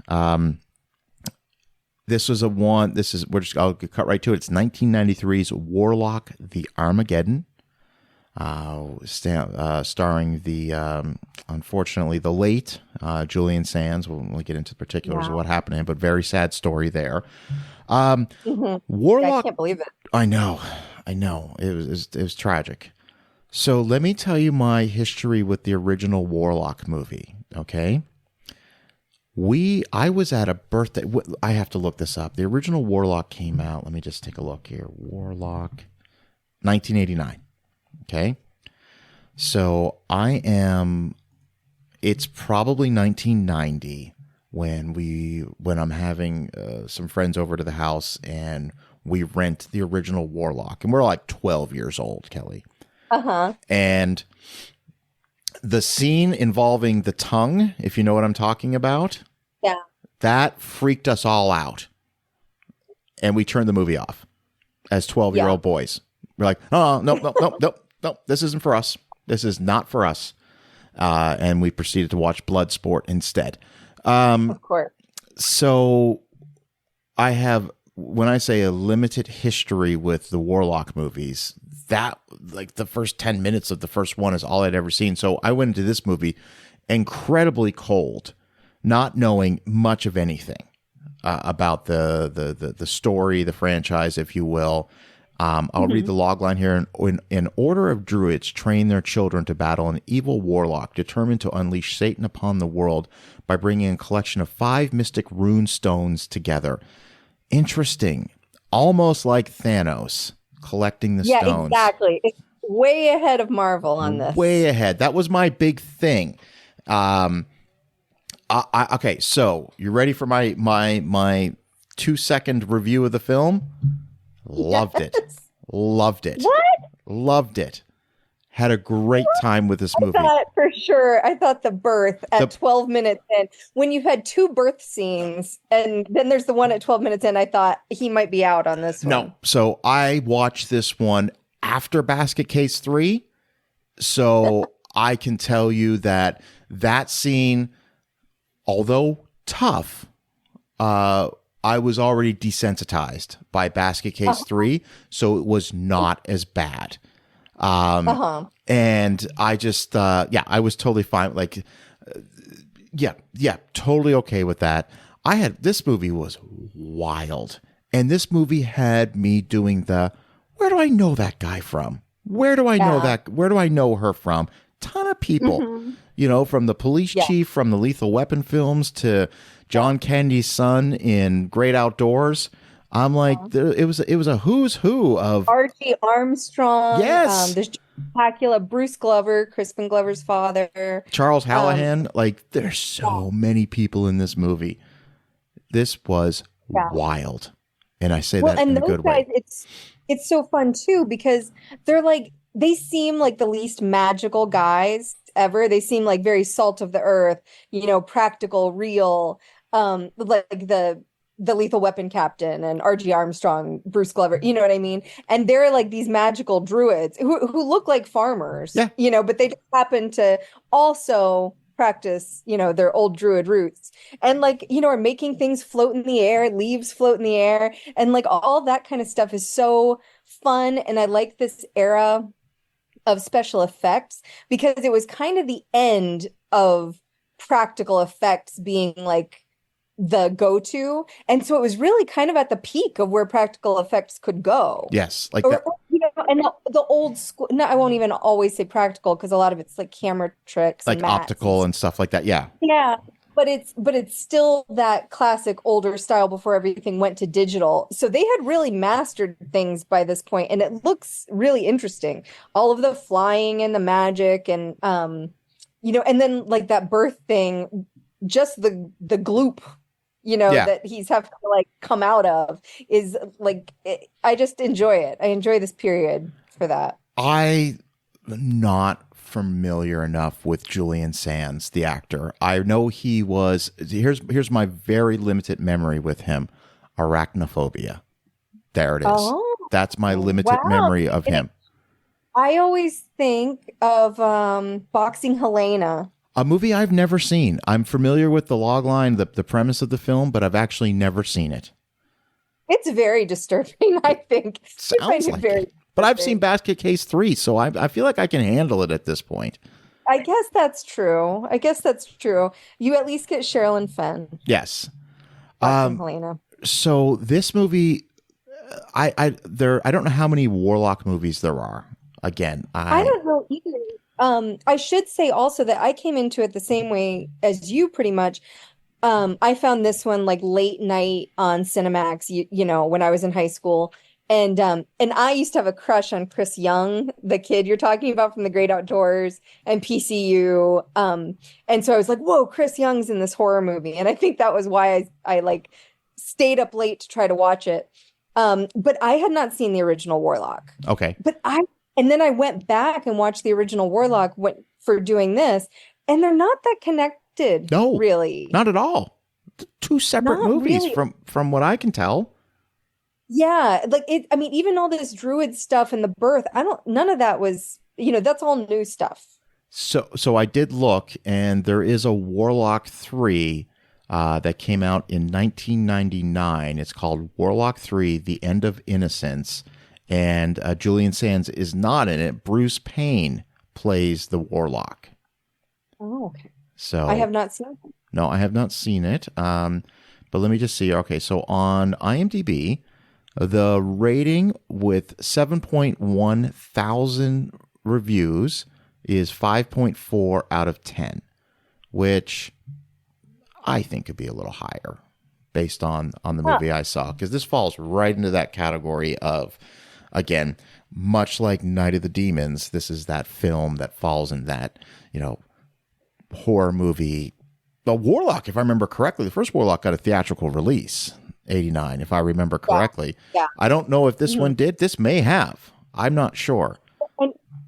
This was I'll cut right to it. It's 1993's Warlock, the Armageddon, starring unfortunately, the late Julian Sands. We'll get into particulars of what happened to him, but very sad story there. Warlock, I can't believe it. I know. It was tragic. So let me tell you my history with the original Warlock movie, okay? I was at a birthday. I have to look this up. The original Warlock came out. Let me just take a look here. Warlock, 1989. Okay. So it's probably 1990 when I'm having some friends over to the house and we rent the original Warlock. And we're like 12 years old, Kelly. Uh-huh. And the scene involving the tongue, if you know what I'm talking about, that freaked us all out. And we turned the movie off as 12-year-old boys. We're like, oh, no, this isn't for us. This is not for us. And we proceeded to watch Bloodsport instead. Of course. So I have, when I say a limited history with the Warlock movies, that like the first 10 minutes of the first one is all I'd ever seen. So I went into this movie incredibly cold, not knowing much of anything about the story, the franchise, if you will. I'll read the log line here. An order of druids train their children to battle an evil warlock determined to unleash Satan upon the world by bringing a collection of 5 mystic rune stones together. Interesting. Almost like Thanos collecting the stones. Yeah, exactly. It's way ahead of Marvel on this. Way ahead. That was my big thing. Okay, so you ready for my 2-second review of the film? Loved it. Loved it. What? Loved it. Had a great time with this movie. I thought the birth at 12 minutes in, when you've had 2 birth scenes, and then there's the one at 12 minutes in, I thought he might be out on this one. No. So I watched this one after Basket Case 3. So I can tell you that scene, although tough, I was already desensitized by Basket Case 3, so it was not as bad. And I just, I was totally fine. Like, totally okay with that. This movie was wild. And this movie had me doing where do I know that guy from? Where do I know where do I know her from? Ton of people, from the police chief, from the Lethal Weapon films to John Candy's son in Great Outdoors. I'm like, it was a who's who of Archie Armstrong. Yes, there's Dracula, Bruce Glover, Crispin Glover's father, Charles Hallahan. There's so many people in this movie. This was wild, and I say that in a good way. It's so fun too because they seem like the least magical guys ever. They seem like very salt of the earth, practical, real. Like the Lethal Weapon captain and R.G. Armstrong, Bruce Glover, you know what I mean? And they're like these magical druids who look like farmers, but they just happen to also practice, their old druid roots and are making things float in the air, leaves float in the air. And all that kind of stuff is so fun. And I like this era of special effects because it was kind of the end of practical effects being the go-to, and so it was really kind of at the peak of where practical effects could go. Yes, and the old school. No, I won't even always say practical because a lot of it's camera tricks, like optical and stuff like that. Yeah, but it's still that classic older style before everything went to digital. So they had really mastered things by this point, and it looks really interesting. All of the flying and the magic, and and then that birth thing, just the gloop. That he's having to come out of is I just enjoy it. I enjoy this period for that. I'm not familiar enough with Julian Sands, the actor. I know he was, here's my very limited memory with him. Arachnophobia. There it is. Oh, that's my limited memory of him. I always think of Boxing Helena. A movie I've never seen. I'm familiar with the log line, the premise of the film, but I've actually never seen it. It's very disturbing, I think. Sounds like it. But I've seen Basket Case 3, so I feel like I can handle it at this point. I guess that's true. You at least get Sherilyn Fenn. Yes. Helena. So this movie, I don't know how many Warlock movies there are. Again, I don't know either. I should say also that I came into it the same way as you, pretty much. I found this one like late night on Cinemax, you know, when I was in high school. And I used to have a crush on Chris Young, the kid you're talking about from The Great Outdoors and PCU. And so I was like, whoa, Chris Young's in this horror movie. And I think that was why I like stayed up late to try to watch it. But I had not seen the original Warlock. Okay. And then I went back and watched the original Warlock for doing this, and they're not that connected. No, really. Not at all. Two separate movies really. From what I can tell. Yeah, like I mean, even all this druid stuff and the birth, none of that was, you know, that's all new stuff. So I did look, and there is a Warlock 3 that came out in 1999. It's called Warlock 3: The End of Innocence, and Julian Sands is not in it. Bruce Payne plays the Warlock. Oh, okay. So I have not seen it. No, I have not seen it. But let me just see. Okay, so on IMDb, the rating with 7.1 thousand reviews is 5.4 out of 10, which I think could be a little higher based on the movie I saw, because this falls right into that category of, again, much like Night of the Demons, this is that film that falls in that, you know, horror movie. The Warlock, if I remember correctly, the first Warlock got a theatrical release, 89, if I remember correctly. Yeah. I don't know if this one did. This may have. I'm not sure.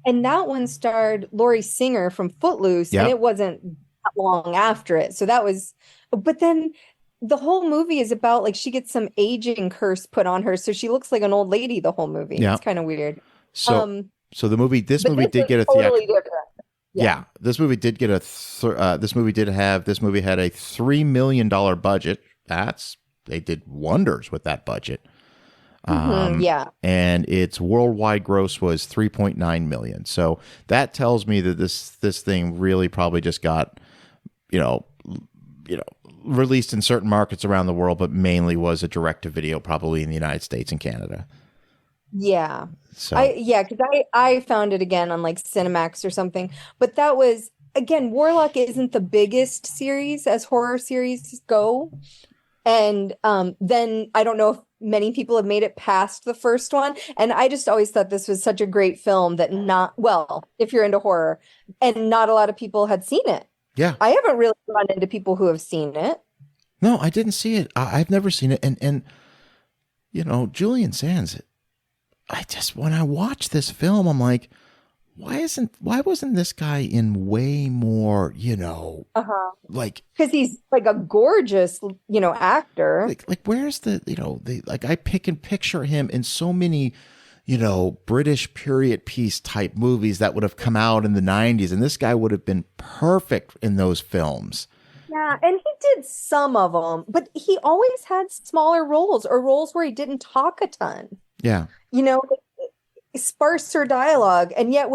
And that one starred Laurie Singer from Footloose, and it wasn't that long after it. So that was, but then the whole movie is about, like, she gets some aging curse put on her, so she looks like an old lady the whole movie. Yeah. It's kind of weird. So the movie, this movie did get a totally different. Yeah, this movie did get this movie had a $3 million budget. They did wonders with that budget. And its worldwide gross was 3.9 million. So that tells me that this thing really probably just got, you know, released in certain markets around the world, but mainly was a direct to video, probably in the United States and Canada. Yeah. So because I found it again on like Cinemax or something, but that was, again, Warlock isn't the biggest series as horror series go. And then I don't know if many people have made it past the first one. And I just always thought this was such a great film that if you're into horror, and not a lot of people had seen it. Yeah. I haven't really run into people who have seen it. No, I didn't see it. I've never seen it. And you know, Julian Sands, when I watched this film, I'm like, why wasn't this guy in way more, you know, like, because he's like a gorgeous, you know, actor. Like where's I can picture him in so many, you know, British period piece type movies that would have come out in the 90s, and this guy would have been perfect in those films. Yeah, and he did some of them, but he always had smaller roles, or roles where he didn't talk a ton. Yeah. You know, sparser dialogue. And yet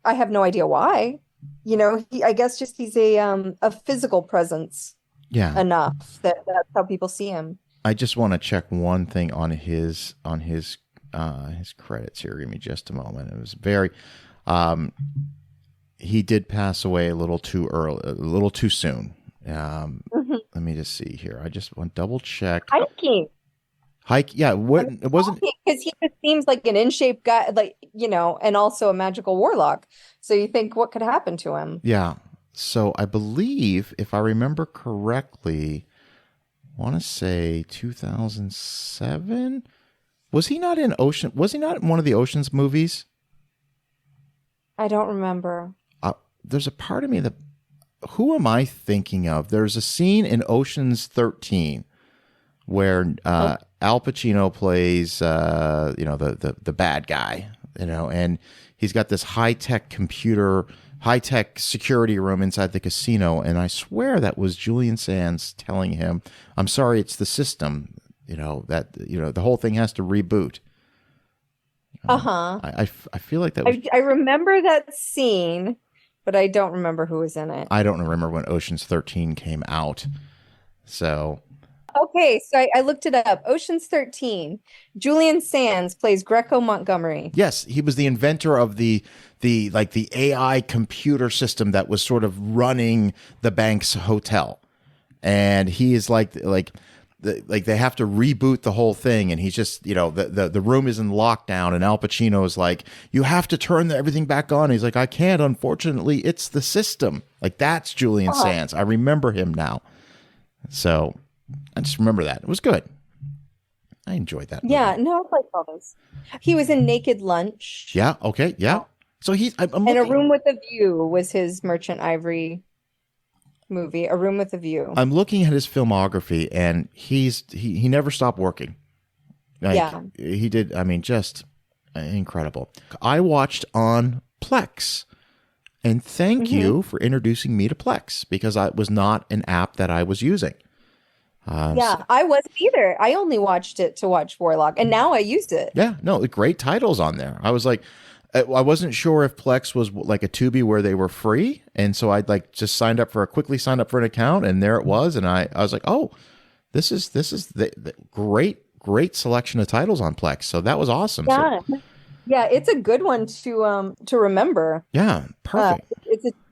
I have no idea why, you know, I guess just he's a physical presence. Yeah. Enough that's how people see him. I just want to check one thing on his credits here. Give me just a moment. It was very, he did pass away a little too early, a little too soon. Let me just see here. I just want to double check. Yeah, it wasn't, because he just seems like an in-shape guy, like, you know, and also a magical warlock. So you think, what could happen to him? Yeah. So I believe, if I remember correctly, I want to say 2007. Was he not in one of the Ocean's movies? I don't remember. There's a part of me that, who am I thinking of? There's a scene in Ocean's 13 where Al Pacino plays, you know, the bad guy, you know, and he's got this high-tech security room inside the casino, and I swear that was Julian Sands telling him, "I'm sorry, it's the system. the whole thing has to reboot. I feel like that was... I remember that scene, but I don't remember who was in it. I don't remember when Ocean's 13 came out. So... Okay, so I looked it up. Ocean's 13. Julian Sands plays Greco Montgomery. Yes, he was the inventor of the AI computer system that was sort of running the bank's hotel. And he is like they have to reboot the whole thing, and he's just, the room is in lockdown, and Al Pacino is like, you have to turn everything back on. He's like, I can't, unfortunately, it's the system. Like, that's Julian Sands. I remember him now. So I just remember that. It was good. I enjoyed that movie. Yeah, no, I like all those. He was in Naked Lunch. Yeah, okay, yeah. So I'm and A Room with a View was his Merchant Ivory movie. A Room with a View. I'm looking at his filmography, and he never stopped working. He did. I mean, just incredible. I watched on Plex, and thank you for introducing me to Plex, because it was not an app that I was using. I wasn't either. I only watched it to watch Warlock, and now I use it. Yeah, no, great titles on there. I was like, I wasn't sure if Plex was like a Tubi where they were free, and so I'd just quickly signed up for an account, and there it was, and I was like, oh, this is the great selection of titles on Plex. So that was awesome. Yeah. Yeah, it's a good one to remember. Yeah, perfect.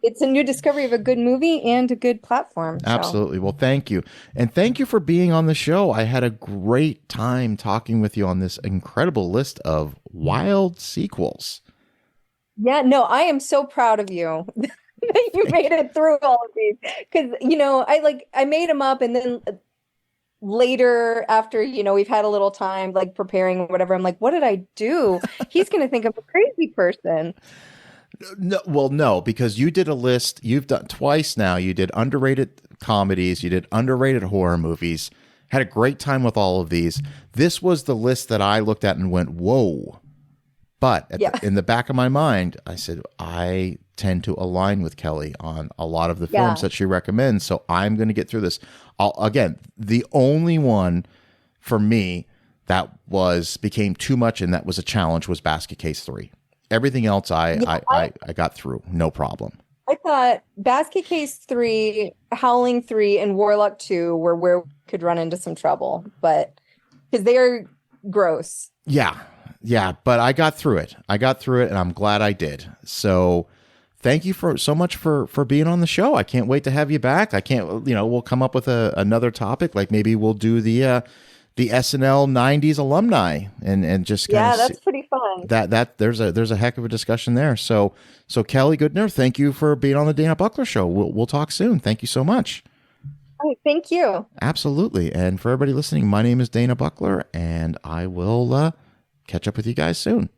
It's a new discovery of a good movie and a good platform. So. Absolutely. Well, thank you. And thank you for being on the show. I had a great time talking with you on this incredible list of wild sequels. Yeah, no, I am so proud of you that you made it through all of these. Because, I made them up, and then later, after we've had a little time preparing or whatever, I'm like, what did I do? He's gonna think I'm a crazy person. No, because you did a list. You've done twice now. You did underrated comedies, you did underrated horror movies. Had a great time with all of these. This was the list that I looked at and went, whoa. But in the back of my mind, I said, I tend to align with Kelly on a lot of the films that she recommends. So I'm going to get through this. Again, the only one for me that became too much and that was a challenge was Basket Case 3. Everything else I got through, no problem. I thought Basket Case 3, Howling 3, and Warlock 2 were where we could run into some trouble, but because they are gross. Yeah, but I got through it. And I'm glad I did. So thank you so much for being on the show. I can't wait to have you back. We'll come up with another topic. Like maybe we'll do the SNL 90s alumni and just that's pretty fun. That there's a heck of a discussion there. So Kelly Goodner, thank you for being on the Dana Buckler Show. We'll talk soon. Thank you so much. All right, thank you. Absolutely. And for everybody listening, my name is Dana Buckler, and I will catch up with you guys soon.